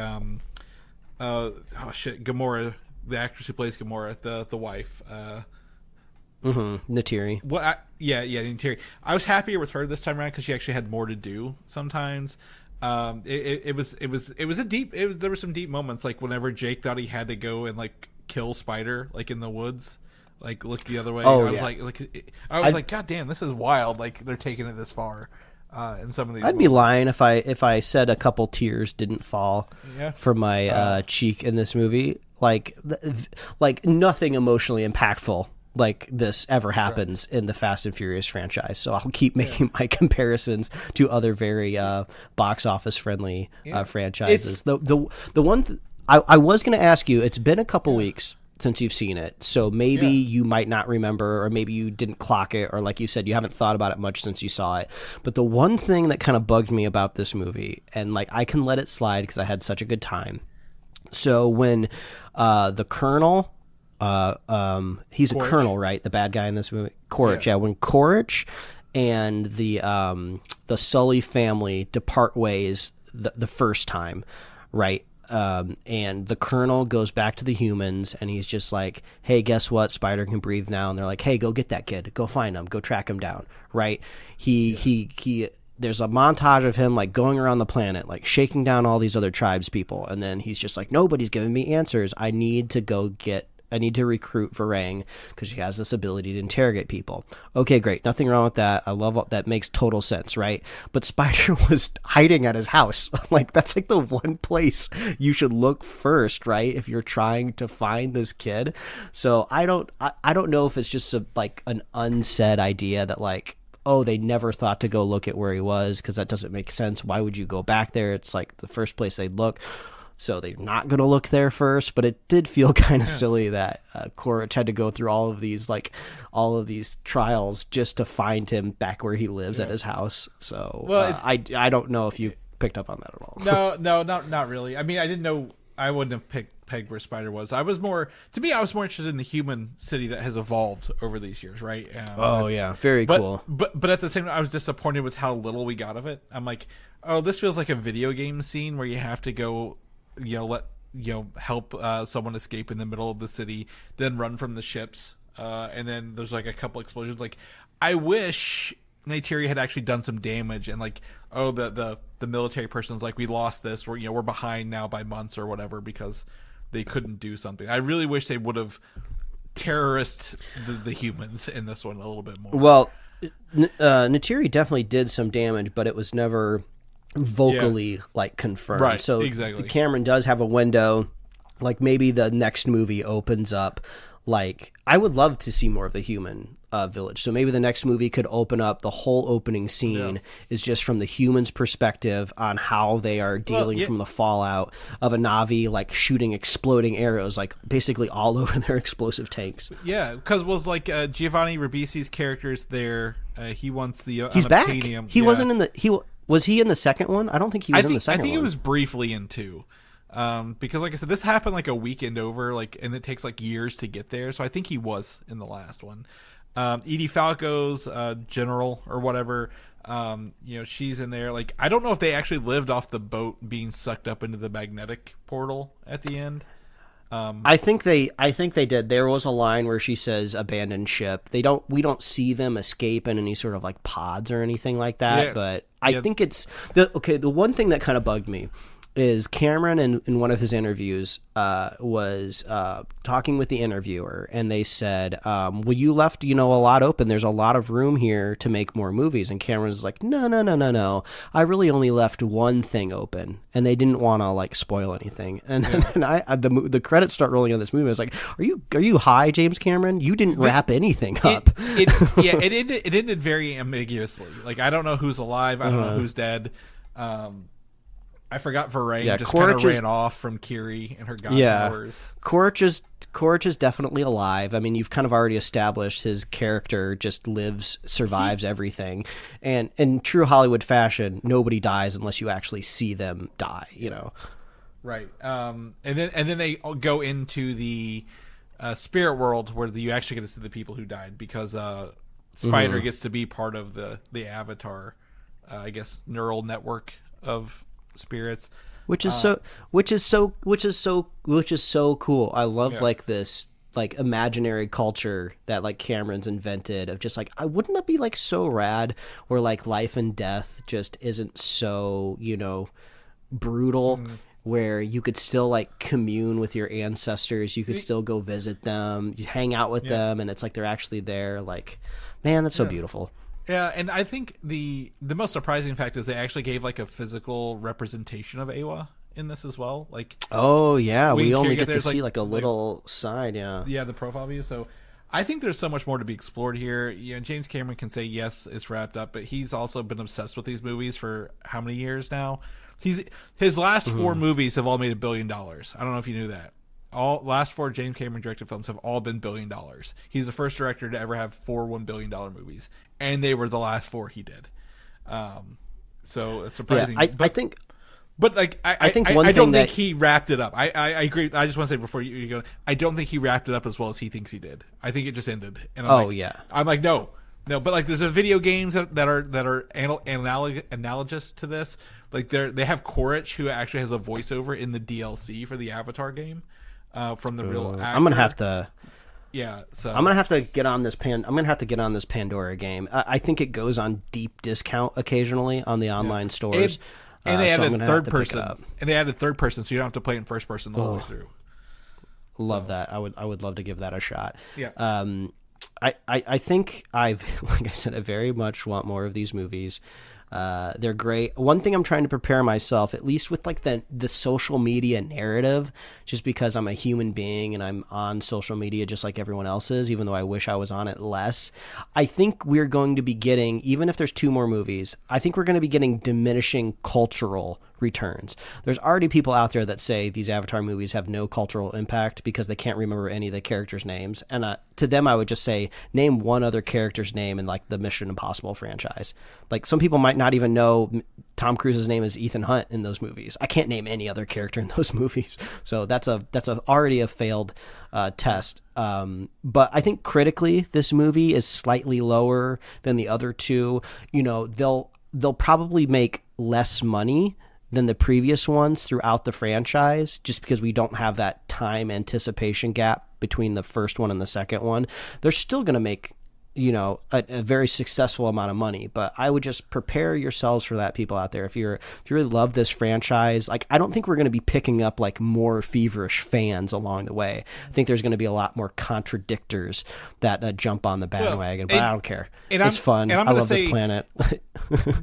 Gamora, the actress who plays Gamora, the wife. Neytiri. Neytiri. I was happier with her this time around because she actually had more to do sometimes. There were some deep moments, like whenever Jake thought he had to go and like kill Spider, like in the woods, like look the other way. I was like, God damn, this is wild. Like, they're taking it this far. In some of these, I'd be lying if I said a couple tears didn't fall from my cheek in this movie. Like nothing emotionally impactful like this ever happens in the Fast and Furious franchise. So I'll keep making my comparisons to other very box office friendly franchises. The one I was going to ask you, it's been a couple weeks since you've seen it, so maybe you might not remember, or maybe you didn't clock it, or like you said, you haven't thought about it much since you saw it. But the one thing that kind of bugged me about this movie, and like I can let it slide because I had such a good time. So when the Colonel, he's Quaritch. a Colonel, right? The bad guy in this movie, Quaritch. Yeah, when Quaritch and the Sully family depart ways the first time, right? And the Colonel goes back to the humans, and he's just like, hey, guess what? Spider can breathe now. And they're like, hey, go get that kid. Go find him. Go track him down. Right? He there's a montage of him like going around the planet, like shaking down all these other tribes people. And then he's just like, nobody's giving me answers. I need to recruit Varang because she has this ability to interrogate people. Okay, great. Nothing wrong with that. I love that. Makes total sense, right? But Spider was hiding at his house. Like, that's like the one place you should look first, right? If you're trying to find this kid. So I don't know if it's just like an unsaid idea that like, oh, they never thought to go look at where he was, because that doesn't make sense. Why would you go back there? It's like the first place they'd look. So they're not going to look there first, but it did feel kind of silly that Quaritch had to go through all of these trials just to find him back where he lives at his house. So I don't know if you picked up on that at all. No, not really. I mean, I didn't know. I wouldn't have pegged where Spider was. I was more interested in the human city that has evolved over these years, right? Very cool. But at the same time, I was disappointed with how little we got of it. I'm like, oh, this feels like a video game scene where you have to go, help someone escape in the middle of the city, then run from the ships, and then there's like a couple explosions. Like, I wish Neytiri had actually done some damage, and like, oh, the military person's like, we lost this, we're behind now by months or whatever because they couldn't do something. I really wish they would have terrorist the humans in this one a little bit more. Well, Neytiri definitely did some damage, but it was never vocally like confirmed, right? So exactly. Cameron does have a window, like maybe the next movie opens up, like I would love to see more of the human village, so maybe the next movie could open up the whole opening scene is just from the humans' perspective on how they are dealing from the fallout of a Na'vi like shooting exploding arrows like basically all over their explosive tanks. Because was like Giovanni Ribisi's character's there. He wants the he's back. He wasn't in the Was he in the second one? I don't think he was in the second one. I think he was briefly in 2. Because like I said, this happened like a weekend over, like, and it takes like years to get there. So I think he was in the last one. Edie Falco's general or whatever, she's in there. Like, I don't know if they actually lived off the boat being sucked up into the magnetic portal at the end. I think they did. There was a line where she says abandoned ship. We don't see them escape in any sort of like pods or anything like that, but I think it's the one thing that kind of bugged me is Cameron in one of his interviews was talking with the interviewer, and they said, well, you left, a lot open. There's a lot of room here to make more movies. And Cameron's like, no. I really only left one thing open, and they didn't want to like spoil anything. And then the credits start rolling on this movie. I was like, are you high, James Cameron? You didn't wrap anything up. It ended very ambiguously. Like, I don't know who's alive. I don't know who's dead. I forgot Varane just kind of ran off from Kiri and her god powers. Korich is definitely alive. I mean, you've kind of already established his character just survives everything. And in true Hollywood fashion, nobody dies unless you actually see them die, Right. And then they go into the spirit world where you actually get to see the people who died, because Spider gets to be part of the Avatar, I guess, neural network of spirits, which is so cool. I love like this like imaginary culture that like Cameron's invented of just like, wouldn't that be like so rad, where like life and death just isn't so brutal, where you could still like commune with your ancestors, you could still go visit them, you hang out with them, and it's like they're actually there. Like, man, that's so beautiful. Yeah, and I think the most surprising fact is they actually gave like a physical representation of Awa in this as well. Like, oh yeah, we only get to see like a little side. Yeah, the profile view. So I think there's so much more to be explored here. James Cameron can say yes, it's wrapped up, but he's also been obsessed with these movies for how many years now? His last 4 movies have all made $1 billion. I don't know if you knew that. All last 4 James Cameron directed films have all been $1 billion. He's the first director to ever have 4 $1 billion movies, and they were the last 4 he did. So it's surprising. Yeah, I think, but like I don't think he wrapped it up. I agree. I just want to say before you go, I don't think he wrapped it up as well as he thinks he did. I think it just ended. And I'm like no. But like there's video games that are analogous to this. Like they have Korich, who actually has a voiceover in the DLC for the Avatar game. From the real actor. I'm gonna have to. Yeah, so I'm gonna have to get on this I'm gonna have to get on this Pandora game. I think it goes on deep discount occasionally on the online stores. And they added third person. And they added third person, so you don't have to play in first person the whole way through. Love that. I would love to give that a shot. Yeah. I think like I said, I very much want more of these movies. They're great. One thing I'm trying to prepare myself, at least with like the social media narrative, just because I'm a human being and I'm on social media just like everyone else is, even though I wish I was on it less. I think we're going to be getting, even if there's 2 more movies, I think we're going to be getting diminishing cultural returns. There's already people out there that say these Avatar movies have no cultural impact because they can't remember any of the characters' names. And to them, I would just say, name one other character's name in like the Mission Impossible franchise. Like some people might not even know Tom Cruise's name is Ethan Hunt in those movies. I can't name any other character in those movies. So that's already a failed test. But I think critically, this movie is slightly lower than the other 2. They'll probably make less money than the previous ones throughout the franchise, just because we don't have that time anticipation gap between the first one and the second one. They're still going to make, a very successful amount of money, but I would just prepare yourselves for that, people out there. If you really love this franchise, like, I don't think we're going to be picking up like more feverish fans along the way. I think there's going to be a lot more contradictors that jump on the bandwagon, but I don't care. It's fun. I love this planet.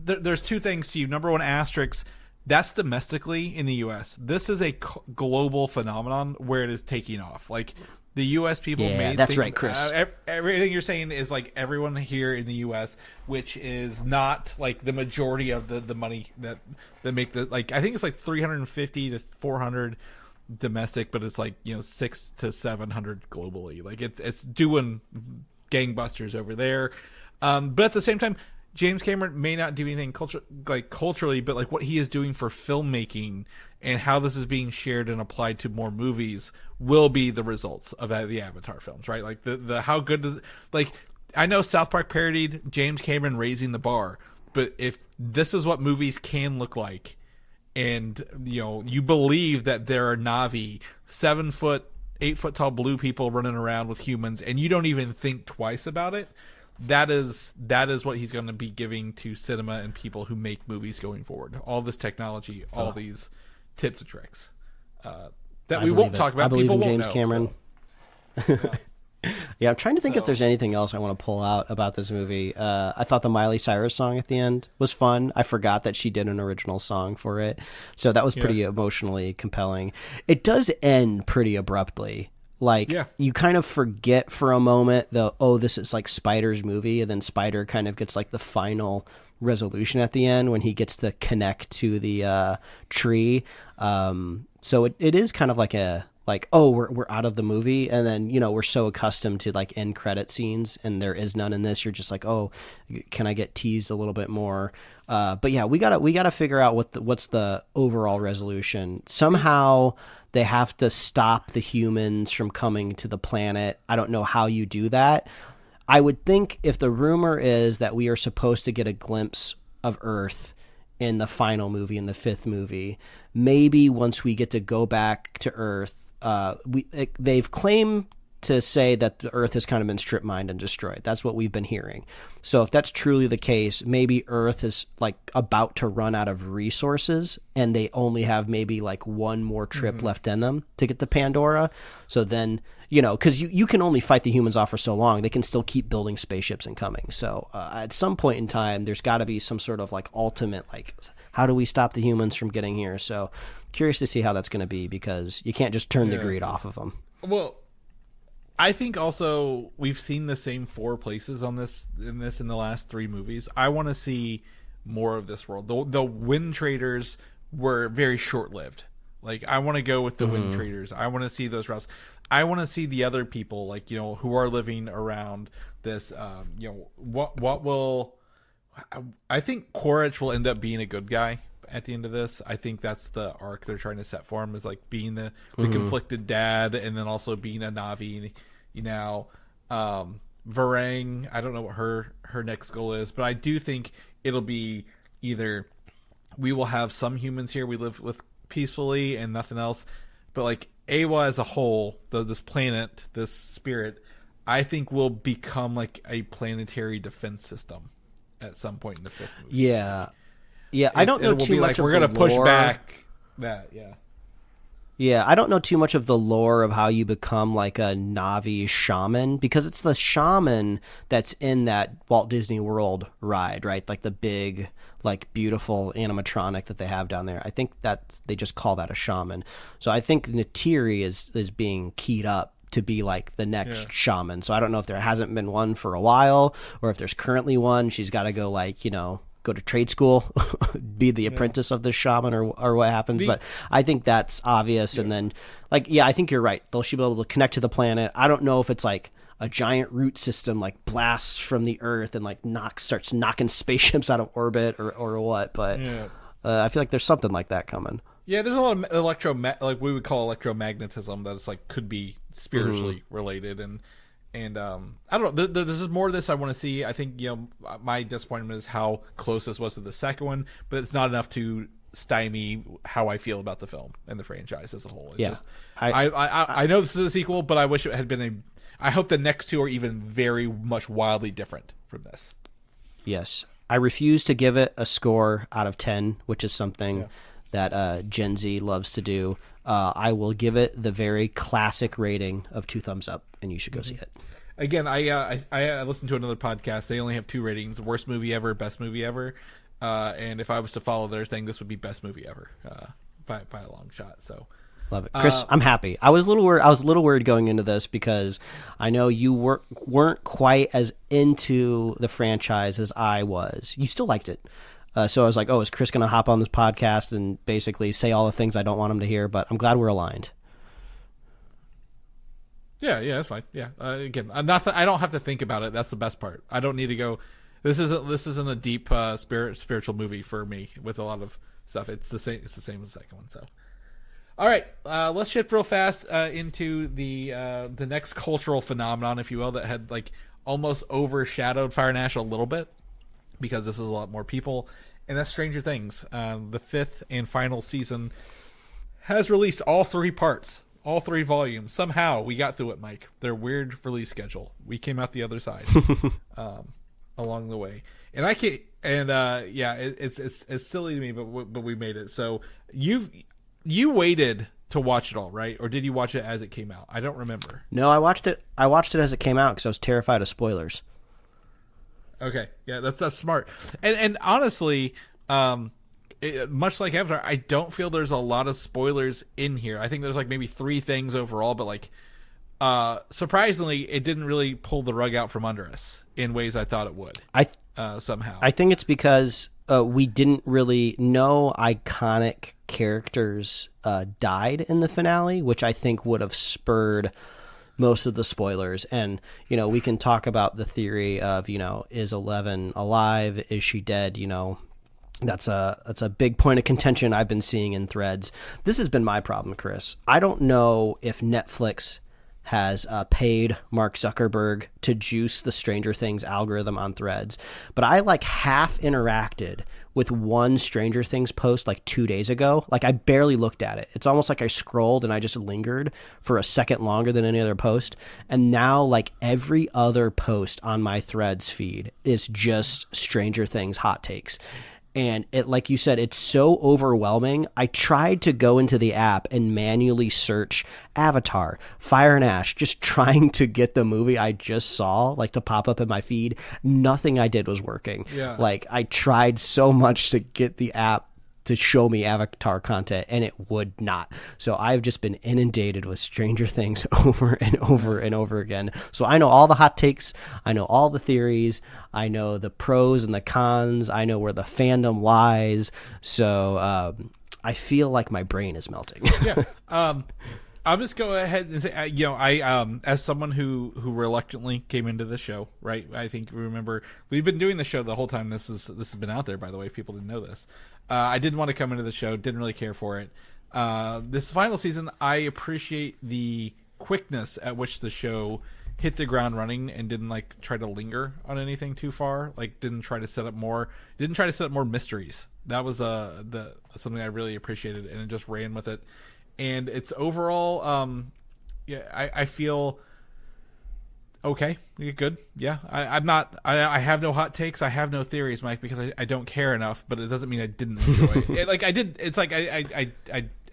There's 2 things to you. Number 1, asterisks. That's domestically in the U.S. This is a global phenomenon where it is taking off. Like the U.S. people made. That's right, Chris. Everything you're saying is like everyone here in the U.S., which is not like the majority of the money that make the, like, I think it's like 350 to 400 domestic, but it's like 600 to 700 globally. Like it's doing gangbusters over there. But at the same time, James Cameron may not do anything culturally, but like what he is doing for filmmaking and how this is being shared and applied to more movies will be the results of the Avatar films, right? Like the how good does, like, I know South Park parodied James Cameron raising the bar, but if this is what movies can look like, and you believe that there are Na'vi, 7 foot, 8 foot tall blue people running around with humans, and you don't even think twice about it. That is what he's going to be giving to cinema and people who make movies going forward. All this technology, all these tips and tricks that we won't talk about. I believe People in won't James know, Cameron. So. Yeah, I'm trying to think if So- there's anything else I want to pull out about this movie. I thought the Miley Cyrus song at the end was fun. I forgot that she did an original song for it, so that was pretty emotionally compelling. It does end pretty abruptly. Like, you kind of forget for a moment, this is like Spider's movie, and then Spider kind of gets like the final resolution at the end when he gets to connect to the tree. So it is kind of like we're out of the movie, and then we're so accustomed to like end credit scenes, and there is none in this. You're just like, oh, can I get teased a little bit more? But yeah, we gotta figure out what's the overall resolution. Somehow they have to stop the humans from coming to the planet. I don't know how you do that. I would think if the rumor is that we are supposed to get a glimpse of Earth in the final movie, in the 5th movie, maybe once we get to go back to Earth, they've claimed to say that the Earth has kind of been strip mined and destroyed. That's what we've been hearing. So if that's truly the case, maybe Earth is like about to run out of resources, and they only have maybe like one more trip left in them to get to Pandora. So then, because you can only fight the humans off for so long, they can still keep building spaceships and coming. So at some point in time, there's got to be some sort of like ultimate, like, how do we stop the humans from getting here? So curious to see how that's going to be, because you can't just turn the greed off of them. Well, I think also we've seen the same 4 places in the last 3 movies. I want to see more of this world. The Wind Traders were very short-lived. Like, I want to go with the Wind Traders. I want to see those routes. I want to see the other people, like, who are living around this. What will... I think Quaritch will end up being a good guy at the end of this. I think that's the arc they're trying to set for him, is like being the conflicted dad, and then also being a Na'vi. Varang, I don't know what her next goal is, but I do think it'll be either we will have some humans here we live with peacefully and nothing else, but like Awa as a whole, this planet, this spirit, I think will become like a planetary defense system at some point in the 5th movie. Yeah, I don't know too much of the lore. We're going to push back that, Yeah, I don't know too much of the lore of how you become like a Na'vi shaman, because it's the shaman that's in that Walt Disney World ride, right? Like the big, like beautiful animatronic that they have down there. I think they just call that a shaman. So I think Neytiri is being keyed up to be like the next shaman. So I don't know if there hasn't been one for a while, or if there's currently one. She's got to go go to trade school, be the apprentice of this shaman, or what happens. But I think that's obvious. And then I think you're right. They'll should be able to connect to the planet. I don't know if it's like a giant root system like blasts from the Earth and like starts knocking spaceships out of orbit or what. But I feel like there's something like that coming. Yeah, there's a lot of like we would call electromagnetism that is like could be spiritually related, and I don't know. There's just more of this I want to see. I think my disappointment is how close this was to the second one, but it's not enough to stymie how I feel about the film and the franchise as a whole. It's just I know this is a sequel, but I wish it had been I hope the next 2 are even very much wildly different from this. Yes, I refuse to give it a score out of 10, which is something that Gen Z loves to do. I will give it the very classic rating of 2 thumbs up, and you should go see it. Again, I listened to another podcast. They only have 2 ratings: worst movie ever, best movie ever. And if I was to follow their thing, this would be best movie ever by a long shot. So love it, Chris. I'm happy. I was a little worried going into this because I know you weren't quite as into the franchise as I was. You still liked it. So I was like, is Chris going to hop on this podcast and basically say all the things I don't want him to hear? But I'm glad we're aligned. Yeah, that's fine. Yeah, again, I don't have to think about it. That's the best part. I don't need to go. This isn't a deep spiritual movie for me with a lot of stuff. It's the same. It's the same as the second one. So, all right, let's shift real fast into the next cultural phenomenon, if you will, that had like almost overshadowed Fire and Ash a little bit, because this is a lot more people, and that's Stranger Things. The 5th and final season has released all 3 parts, all 3 volumes. Somehow we got through it, Mike. Their weird release schedule. We came out the other side along the way, and I can't. And it's silly to me, but we made it. So you waited to watch it all, right? Or did you watch it as it came out? I don't remember. No, I watched it as it came out because I was terrified of spoilers. Okay, yeah, that's smart. And honestly, much like Avatar, I don't feel there's a lot of spoilers in here. I think there's like maybe 3 things overall, but like surprisingly, it didn't really pull the rug out from under us in ways I thought it would. Somehow. I think it's because we didn't really know iconic characters died in the finale, which I think would have spurred most of the spoilers. And, we can talk about the theory of, is Eleven alive? Is she dead? That's a big point of contention I've been seeing in threads. This has been my problem, Chris. I don't know if Netflix has paid Mark Zuckerberg to juice the Stranger Things algorithm on threads, but I half interacted with one Stranger Things post 2 days ago. I barely looked at it. It's almost like I scrolled and I just lingered for a second longer than any other post. And now every other post on my threads feed is just Stranger Things hot takes. And it, like you said, it's so overwhelming. I tried to go into the app and manually search Avatar, Fire and Ash, just trying to get the movie I just saw, to pop up in my feed. Nothing I did was working. Yeah. I tried so much to get the app to show me Avatar content, and it would not. So I've just been inundated with Stranger Things over and over and over again. So I know all the hot takes. I know all the theories. I know the pros and the cons. I know where the fandom lies. So I feel like my brain is melting. Yeah. I'll just go ahead and say, I as someone who reluctantly came into the show, right? I think remember we've been doing the show the whole time. This has been out there, by the way, if people didn't know this. I didn't want to come into the show. Didn't really care for it. This final season, I appreciate the quickness at which the show hit the ground running and didn't try to linger on anything too far. Didn't try to set up more mysteries. That was something I really appreciated, and it just ran with it. And it's overall, I feel okay. Good. Yeah. I have no hot takes. I have no theories, Mike, because I don't care enough, but it doesn't mean I didn't enjoy it. I did. It's I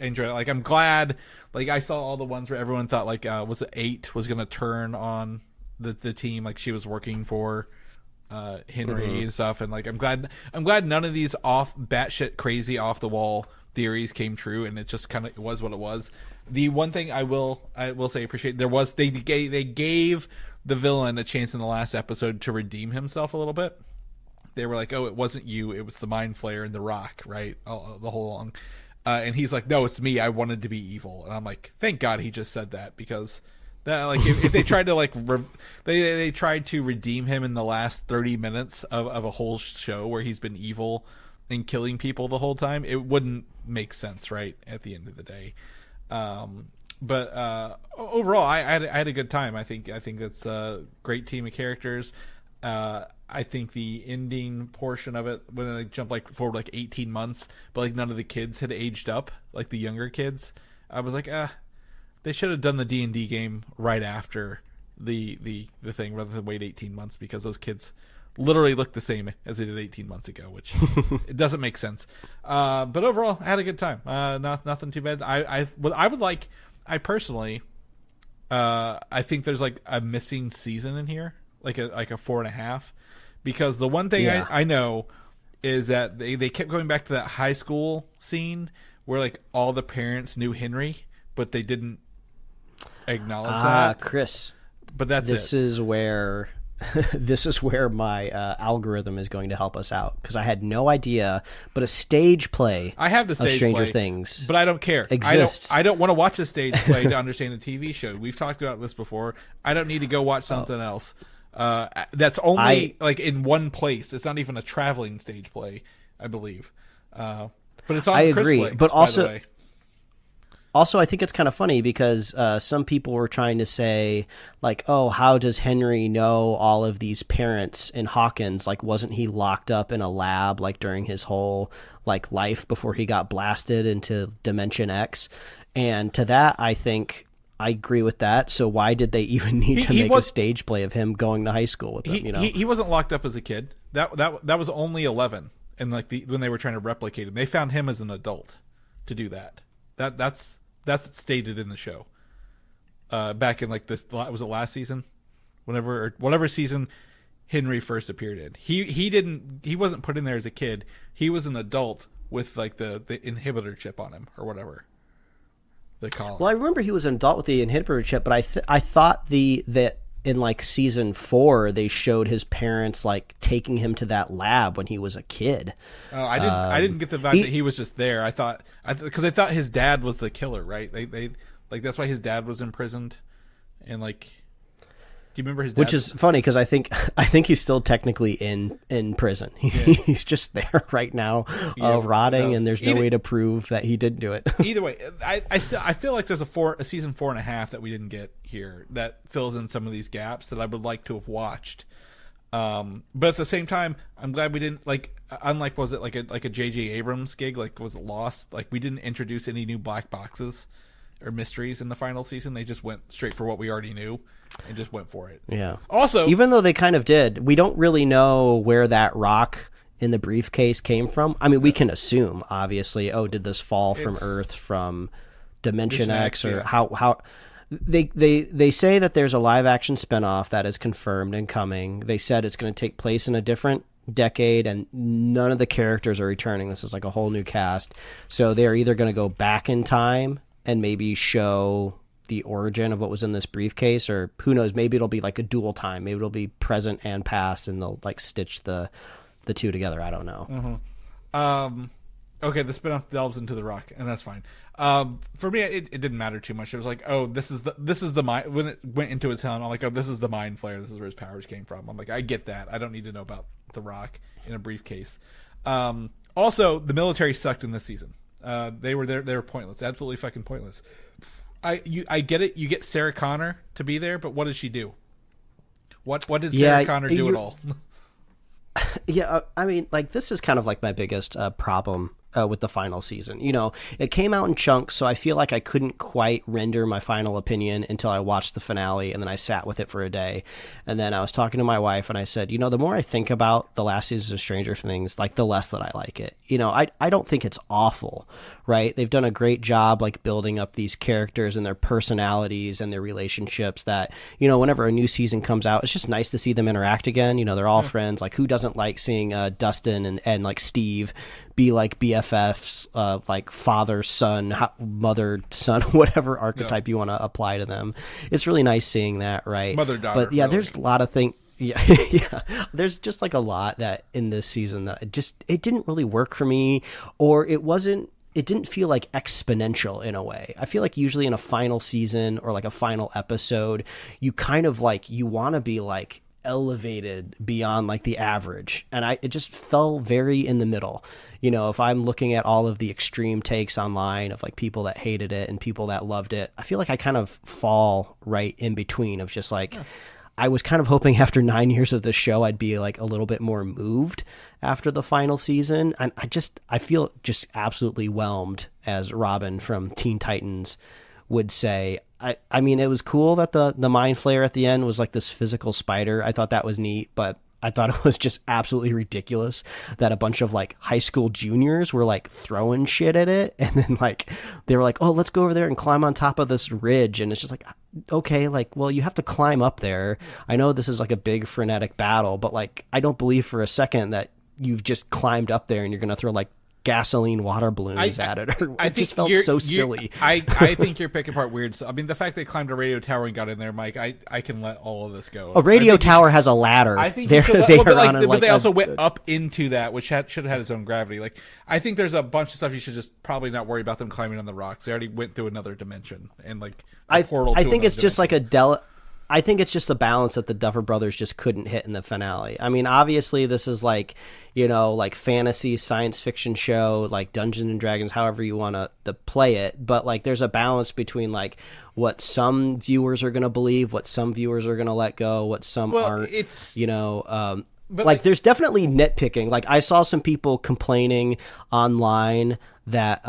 enjoyed it. I'm glad, I saw all the ones where everyone thought, was it 8 was going to turn on the team, she was working for Henry and stuff. And I'm glad none of these batshit crazy off the wall theories came true, and it just kind of was what it was. The one thing I will say appreciate, they gave the villain a chance in the last episode to redeem himself a little bit. They were oh, it wasn't you, it was the Mind Flayer and the Rock, right? The whole long. And he's no, it's me. I wanted to be evil. And I'm thank God he just said that, because that if they tried to they tried to redeem him in the last 30 minutes of a whole show where he's been evil and killing people the whole time, it wouldn't make sense, right? At the end of the day. But overall, I had a good time. I think it's a great team of characters. I think the ending portion of it, when they jump forward 18 months, but none of the kids had aged up, the younger kids, I was they should have done the D&D game right after the thing rather than wait 18 months, because those kids literally look the same as they did 18 months ago, which it doesn't make sense. But overall, I had a good time. Nothing too bad. I personally, I think there's a missing season in here, a 4.5, because the one thing I know is that they kept going back to that high school scene where all the parents knew Henry, but they didn't acknowledge that. Chris, but this is where my algorithm is going to help us out, because I had no idea. But a stage play, I have the stage of Stranger play, Things, but I don't care. Exists. I don't want to watch a stage play to understand a TV show. We've talked about this before. I don't need to go watch something else. That's only in one place. It's not even a traveling stage play, I believe. But it's on. I agree, Chris Lakes, but also. By the way. Also, I think it's kind of funny because some people were trying to say, oh, how does Henry know all of these parents in Hawkins? Wasn't he locked up in a lab, during his whole, life before he got blasted into Dimension X? And to that, I think I agree with that. So why did they even need to make a stage play of him going to high school with them? He wasn't locked up as a kid. That was only 11. And when they were trying to replicate him, they found him as an adult to do that. That's stated in the show. Back in like this, was it last season? Whatever season Henry first appeared in. He wasn't put in there as a kid. He was an adult with like the inhibitor chip on him or whatever they call it. Well, I remember he was an adult with the inhibitor chip, but I thought that in like season 4 they showed his parents like taking him to that lab when he was a kid. Oh, I didn't get the vibe that he was just there. Because I thought his dad was the killer, right? They like that's why his dad was imprisoned, and like. Do you remember his dad? Which is funny because I think he's still technically in prison. Yeah. He's just there right now, rotting, and there's no way to prove that he didn't do it. Either way, I feel like there's a season 4.5 that we didn't get here that fills in some of these gaps that I would like to have watched. But at the same time, I'm glad we didn't unlike was it like a J.J. Abrams gig, like was it Lost? Like we didn't introduce any new black boxes or mysteries in the final season. They just went straight for what we already knew. And just went for it. Yeah. Also, even though they kind of did, we don't really know where that rock in the briefcase came from. I mean, we can assume, obviously, did this fall from Earth from Dimension X, or how they say that there's a live action spinoff that is confirmed and coming. They said it's going to take place in a different decade, and none of the characters are returning. This is like a whole new cast. So they're either going to go back in time and maybe show the origin of what was in this briefcase, or who knows, maybe it'll be like a dual time. Maybe it'll be present and past, and they'll like stitch the two together. I don't know. Mm-hmm. Okay, the spinoff delves into the rock, and that's fine. For me, it didn't matter too much. It was like, this is the mind. When it went into his helm, I'm like, this is the mind flayer. This is where his powers came from. I'm like, I get that. I don't need to know about the rock in a briefcase. Also, the military sucked in this season. They were pointless. Absolutely fucking pointless. I get it. You get Sarah Connor to be there, but what did she do? What did Sarah Connor do at all? Yeah, I mean, like this is kind of like my biggest problem with the final season. You know, it came out in chunks, so I feel like I couldn't quite render my final opinion until I watched the finale, and then I sat with it for a day. And then I was talking to my wife, and I said, you know, the more I think about the last season of Stranger Things, like the less that I like it. You know, I don't think it's awful, right? They've done a great job like building up these characters and their personalities and their relationships that, you know, whenever a new season comes out, it's just nice to see them interact again. You know, they're all friends. Like, who doesn't like seeing Dustin and like Steve be like BFFs, like father, son, mother, son, whatever archetype you want to apply to them. It's really nice seeing that, right? Mother, daughter. But yeah, really. there's a lot of things. Yeah, yeah. There's just like a lot that in this season that it didn't really work for me, or it didn't feel like exponential in a way. I feel like usually in a final season or like a final episode, you kind of like, you want to be like elevated beyond like the average. And it just fell very in the middle. You know, if I'm looking at all of the extreme takes online of like people that hated it and people that loved it, I feel like I kind of fall right in between of just like, I was kind of hoping after 9 years of the show, I'd be like a little bit more moved after the final season. And I feel just absolutely whelmed, as Robin from Teen Titans would say. I mean, it was cool that the Mind Flayer at the end was like this physical spider. I thought that was neat, but I thought it was just absolutely ridiculous that a bunch of like high school juniors were like throwing shit at it. And then like, they were like, oh, let's go over there and climb on top of this ridge. And it's just like, okay, like, well, you have to climb up there. I know this is like a big frenetic battle, but like, I don't believe for a second that you've just climbed up there and you're going to throw like gasoline water balloons at it. It just felt so silly. I think you're picking apart weird. So, I mean, the fact they climbed a radio tower and got in there, Mike, I can let all of this go. A radio tower has a ladder. I think but they also went up into that, which should have had its own gravity. Like, I think there's a bunch of stuff you should just probably not worry about them climbing on the rocks. They already went through another dimension and like a portal. I think it's just like I think it's just a balance that the Duffer Brothers just couldn't hit in the finale. I mean, obviously this is like, you know, like fantasy science fiction show, like Dungeons and Dragons, however you want to play it. But like, there's a balance between like what some viewers are going to believe, what some viewers are going to let go, what some aren't. It's, you know, but like there's definitely nitpicking. Like I saw some people complaining online that,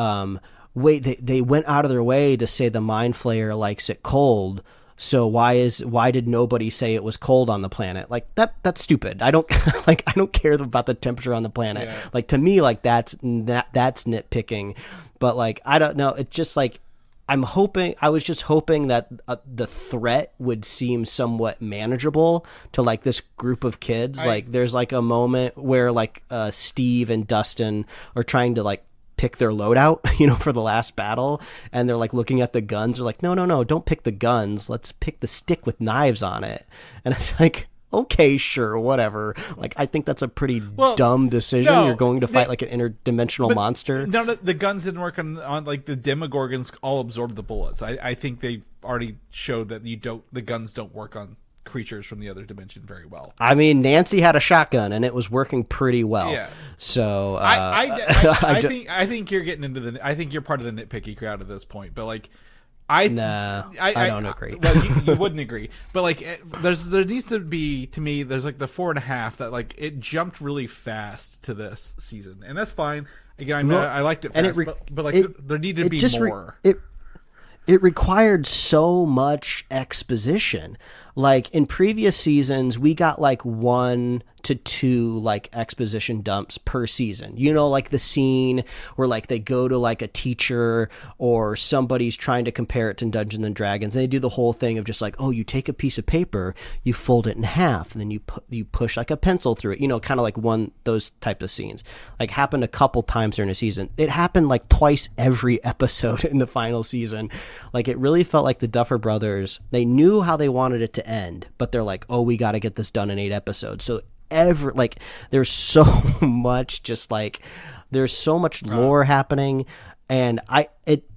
they went out of their way to say the Mind Flayer likes it cold. So why did nobody say it was cold on the planet? Like that's stupid. I don't I don't care about the temperature on the planet. Yeah. Like to me, like that's nitpicking. But like, I don't know. It's just like, I was just hoping that the threat would seem somewhat manageable to like this group of kids. Like there's like a moment where like Steve and Dustin are trying to like pick their loadout, for the last battle. And they're like looking at the guns. They're like, no, don't pick the guns. Let's pick the stick with knives on it. And it's like, okay, sure, whatever. Like, I think that's a pretty dumb decision. No, you're going to fight like an interdimensional monster. No, the guns didn't work on like the Demogorgons all absorbed the bullets. I think they already showed that the guns don't work on creatures from the other dimension very well. I mean, Nancy had a shotgun and it was working pretty well. Yeah. So I think you're getting into I think you're part of the nitpicky crowd at this point. But like, I don't agree. Well, you wouldn't agree, but like, there needs to be, to me, there's like the 4.5 that like it jumped really fast to this season, and that's fine. Again, I liked it, fast, but like there needed to be more. It required so much exposition. Like in previous seasons, we got like 1 to 2 like exposition dumps per season. Like the scene where like they go to like a teacher or somebody's trying to compare it to Dungeons and Dragons. And they do the whole thing of just like, oh, you take a piece of paper, you fold it in half, and then you push like a pencil through it. Kind of like those type of scenes. Like happened a couple times during a season. It happened like twice every episode in the final season. Like it really felt like the Duffer Brothers, they knew how they wanted it to end, but they're like, oh, we got to get this done in 8 episodes. So there's so much, just like there's so much lore happening, and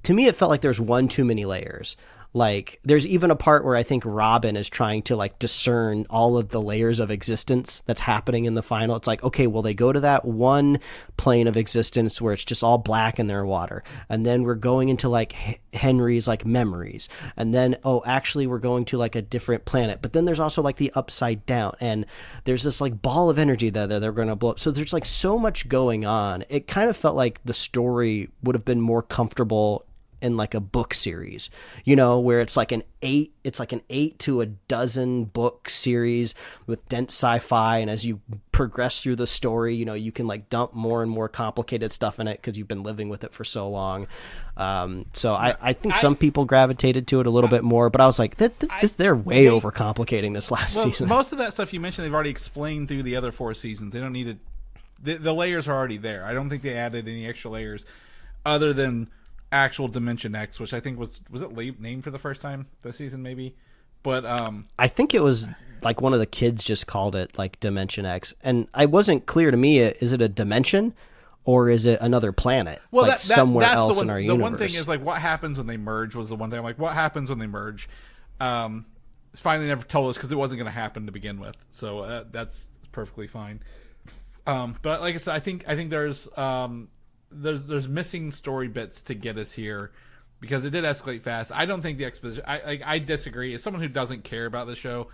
to me it felt like there's one too many layers. Like there's even a part where I think Robin is trying to like discern all of the layers of existence that's happening in the final. It's like, okay, well, they go to that one plane of existence where it's just all black and there's water, and then we're going into like Henry's like memories, and then actually we're going to like a different planet, but then there's also like the upside down, and there's this like ball of energy that they're going to blow up. So there's like so much going on. It kind of felt like the story would have been more comfortable in like a book series, where it's like an 8 to a dozen book series with dense sci-fi, and as you progress through the story, you can like dump more and more complicated stuff in it because you've been living with it for so long. So I think some people gravitated to it a little bit more, but I was like, they're way overcomplicating this last season. Most of that stuff you mentioned, they've already explained through the other 4 seasons. They don't need to. The layers are already there. I don't think they added any extra layers other than actual Dimension X, which I think was it named for the first time this season, maybe. But I think it was like one of the kids just called it like Dimension X, and I wasn't clear to me, is it a dimension or is it another planet? Well, like somewhere else in our universe. The one thing is like, what happens when they merge was the one thing. I'm like, what happens when they merge? It's finally never told us because it wasn't going to happen to begin with, so that's perfectly fine. But like I said, I think there's missing story bits to get us here because it did escalate fast. I don't think the exposition. I disagree. As someone who doesn't care about the show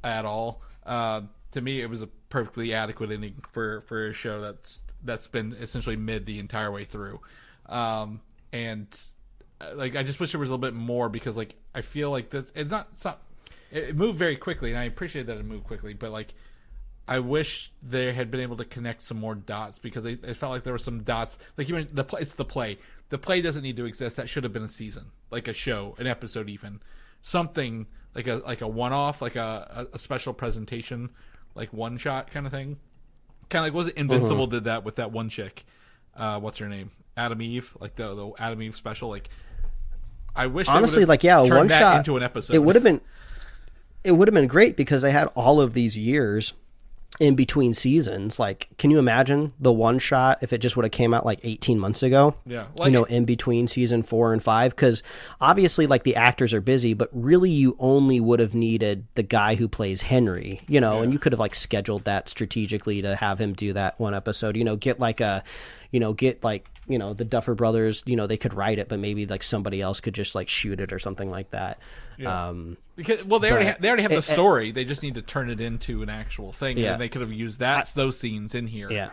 at all, to me it was a perfectly adequate ending for a show that's been essentially mid the entire way through. And like I just wish there was a little bit more because like I feel like this it moved very quickly, and I appreciate that it moved quickly, but like I wish they had been able to connect some more dots because it felt like there were some dots. Like you mentioned, it's the play. The play doesn't need to exist. That should have been a season, like a show, an episode, even something like a one-off, like a special presentation, like one shot kind of thing. Kind of like was it Invincible did that with that one chick? What's her name? Adam Eve, like the Adam Eve special. Like I wish honestly, like one that shot into an episode. It would have been great because they had all of these years in between seasons. Like, can you imagine the one shot if it just would have came out like 18 months ago? Yeah. Like, in between season 4 and 5, because obviously like the actors are busy, but really you only would have needed the guy who plays Henry, and you could have like scheduled that strategically to have him do that one episode, get the Duffer Brothers, they could write it, but maybe like somebody else could just like shoot it or something like that. Yeah. Because they already have the story. They just need to turn it into an actual thing, and they could have used those scenes in here.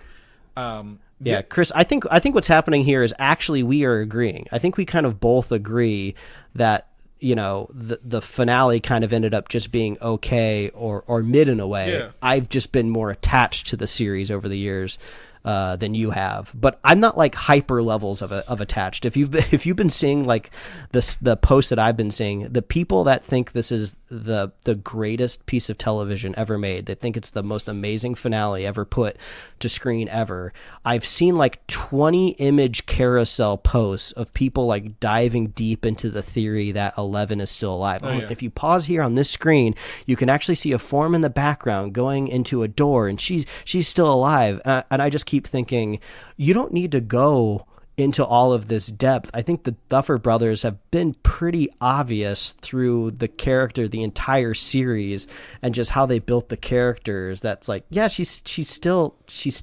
Yeah. Chris, I think what's happening here is actually we are agreeing. I think we kind of both agree that the finale kind of ended up just being okay or mid in a way. Yeah. I've just been more attached to the series over the years. than you have, but I'm not like hyper levels of attached. If you've been seeing like the posts that I've been seeing, the people that think this is the greatest piece of television ever made, they think it's the most amazing finale ever put to screen ever. I've seen like 20 image carousel posts of people like diving deep into the theory that 11 is still alive. If you pause here on this screen, you can actually see a form in the background going into a door, and she's still alive. And I just keep thinking, you don't need to go into all of this depth. I think the Duffer Brothers have been pretty obvious through the character, the entire series, and just how they built the characters. That's like, yeah, she's still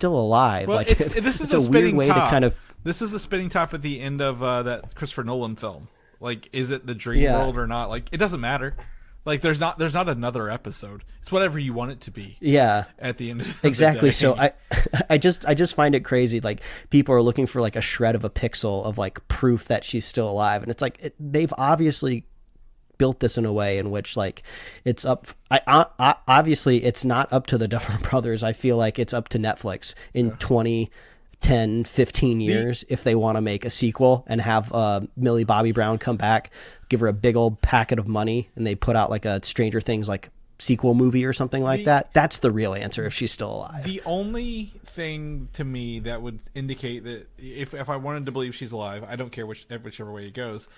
alive. Well, like this is it's a weird way top. to kind of. This is a spinning top at the end of that Christopher Nolan film. Like, is it the dream world or not? Like, it doesn't matter. Like, there's not another episode. It's whatever you want it to be. Yeah. At the end of exactly. the day. So I just find it crazy. Like, people are looking for like a shred of a pixel of like proof that she's still alive, and it's like they've obviously built this in a way in which like it's up. Obviously it's not up to the Duffer Brothers. I feel like it's up to Netflix in 10, 15 years if they want to make a sequel and have Millie Bobby Brown come back, give her a big old packet of money, and they put out like a Stranger Things like sequel movie or something like that. That's the real answer if she's still alive. The only thing to me that would indicate that if I wanted to believe she's alive, I don't care whichever way it goes,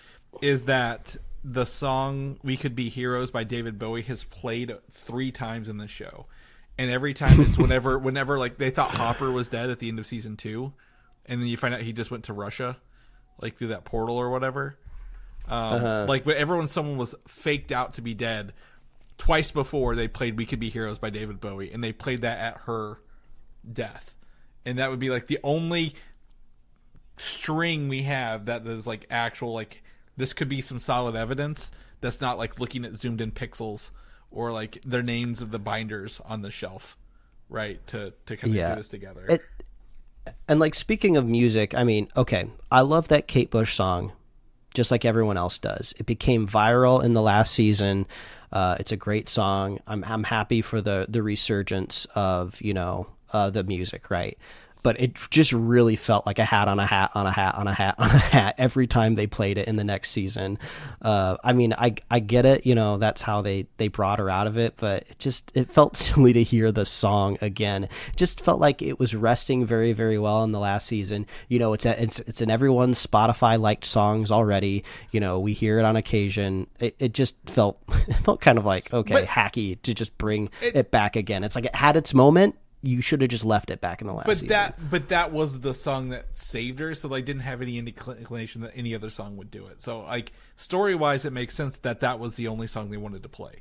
is that the song "We Could Be Heroes" by David Bowie has played 3 times in the show. And every time it's whenever like they thought Hopper was dead at the end of season 2, and then you find out he just went to Russia, like through that portal or whatever. Like when someone was faked out to be dead, twice before they played "We Could Be Heroes" by David Bowie, and they played that at her death, and that would be like the only string we have that is like actual like this could be some solid evidence that's not like looking at zoomed in pixels. Or like their names of the binders on the shelf, right? To kind of do this together. And like speaking of music, I mean, okay, I love that Kate Bush song, just like everyone else does. It became viral in the last season. It's a great song. I'm happy for the resurgence of the music, right? But it just really felt like a hat on a hat on a hat on a hat on a hat every time they played it in the next season. I mean, I get it, that's how they brought her out of it, but it felt silly to hear the song again. It just felt like it was resting very, very well in the last season. It's in everyone's Spotify liked songs already. We hear it on occasion. It just felt kind of like, okay, hacky to just bring it back again. It's like it had its moment. You should have just left it back in the last season. But that was the song that saved her, so they didn't have any inclination that any other song would do it. So, like, story-wise, it makes sense that was the only song they wanted to play.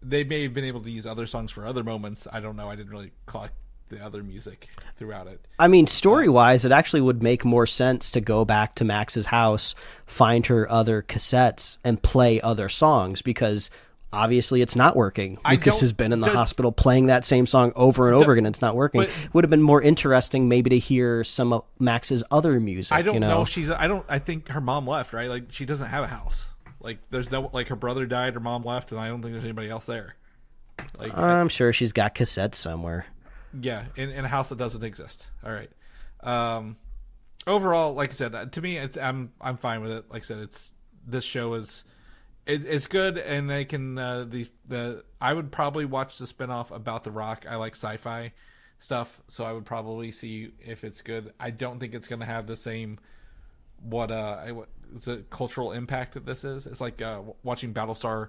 They may have been able to use other songs for other moments. I don't know. I didn't really clock the other music throughout it. I mean, story-wise, it actually would make more sense to go back to Max's house, find her other cassettes, and play other songs, because obviously it's not working. Lucas has been in the hospital playing that same song over and over again. It's not working. Would have been more interesting maybe to hear some of Max's other music. I don't know if she's... I think her mom left, right? Like, she doesn't have a house. Like, there's no... Like, her brother died, her mom left, and I don't think there's anybody else there. Like, I'm sure she's got cassettes somewhere. Yeah, in a house that doesn't exist. All right. Overall, like I said, to me, I'm fine with it. Like I said, this show is... It's good, and they can I would probably watch the spinoff about The Rock. I like sci-fi stuff, so I would probably see if it's good. I don't think it's going to have the same the cultural impact that this is. It's like watching Battlestar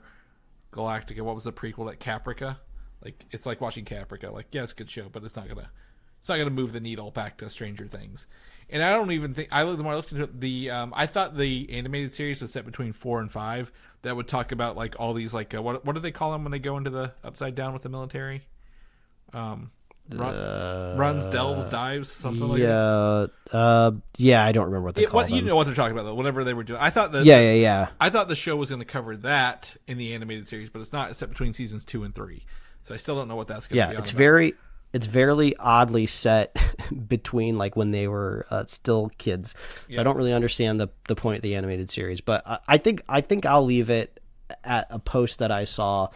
Galactica. What was the prequel at Caprica? Like, it's like watching Caprica. Like, yeah, it's a good show, but it's not gonna move the needle back to Stranger Things. And I don't even think the more I looked into the I thought the animated series was set between 4 and 5 that would talk about like all these like what do they call them when they go into the upside down with the military? Runs, delves, dives, something like that. I don't remember what they call them. You know what they're talking about though. Whatever they were doing, I thought that. Yeah. I thought the show was going to cover that in the animated series, but it's not. It's set between seasons 2 and 3, so I still don't know what that's going to be. Yeah, it's very oddly set between like when they were still kids. So I don't really understand the point of the animated series, but I think I'll leave it at a post that I saw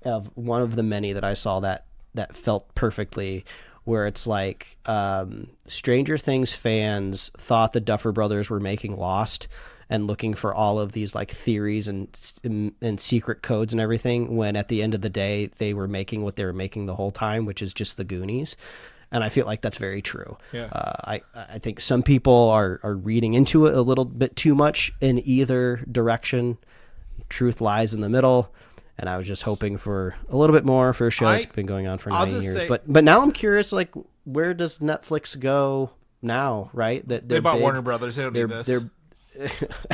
of one of the many that I saw that felt perfectly, where it's like Stranger Things fans thought the Duffer Brothers were making Lost and looking for all of these like theories and secret codes and everything, when at the end of the day they were making what they were making the whole time, which is just the Goonies. And I feel like that's very true. Yeah. I think some people are reading into it a little bit too much in either direction. Truth lies in the middle. And I was just hoping for a little bit more for a show that's been going on for 9 years. But now I'm curious, like, where does Netflix go now, right? They bought Warner Brothers. They don't need this.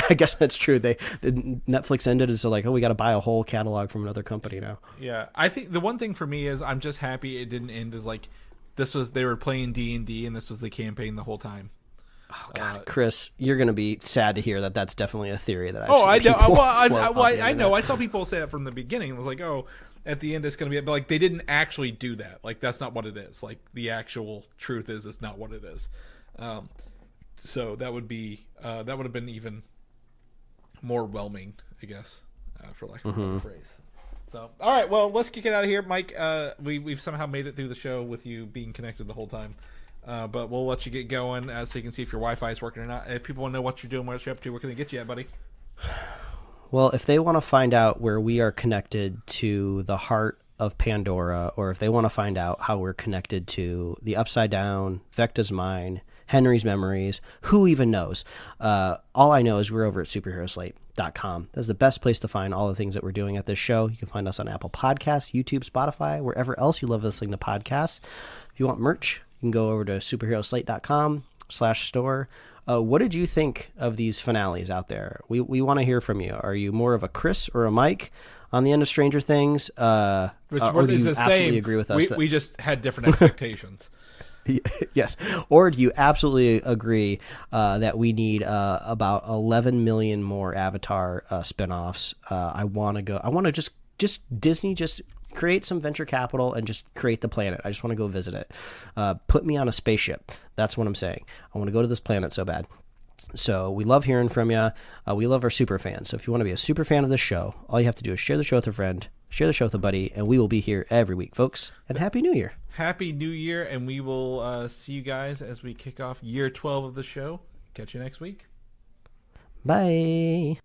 I guess that's true. Netflix ended, and so like, oh, we got to buy a whole catalog from another company now. Yeah. I think the one thing for me is I'm just happy it didn't end as like they were playing D&D and this was the campaign the whole time. Oh God, Chris, you're gonna be sad to hear that that's definitely a theory that I've seen. I know. I know. I saw people say that from the beginning. It was like, oh, at the end it's gonna be, but like they didn't actually do that. Like that's not what it is. Like the actual truth is, it's not what it is. So that would have been even more whelming, I guess, for lack of a better phrase. So, all right, well, let's kick it out of here, Mike. We've somehow made it through the show with you being connected the whole time. But we'll let you get going so you can see if your Wi-Fi is working or not. And if people want to know what you're doing, what you're up to, where can they get you at, buddy? Well, if they want to find out where we are connected to the heart of Pandora, or if they want to find out how we're connected to the Upside Down, Vecta's Mind, Henry's Memories, who even knows? All I know is we're over at superheroslate.com. That's the best place to find all the things that we're doing at this show. You can find us on Apple Podcasts, YouTube, Spotify, wherever else you love listening to podcasts. If you want merch, you can go over to superheroslate.com/store. What did you think of these finales out there? We want to hear from you. Are you more of a Chris or a Mike on the end of Stranger Things? Or do you absolutely agree with us? We just had different expectations. Yes. Or do you absolutely agree that we need about 11 million more Avatar spinoffs? I want to just Disney just create some venture capital and just create the planet. I just want to go visit it. Put me on a spaceship. That's what I'm saying. I want to go to this planet so bad. So we love hearing from you. We love our super fans. So if you want to be a super fan of this show, all you have to do is share the show with a friend, share the show with a buddy, and we will be here every week, folks. And Happy New Year. Happy New Year, and we will see you guys as we kick off year 12 of the show. Catch you next week. Bye.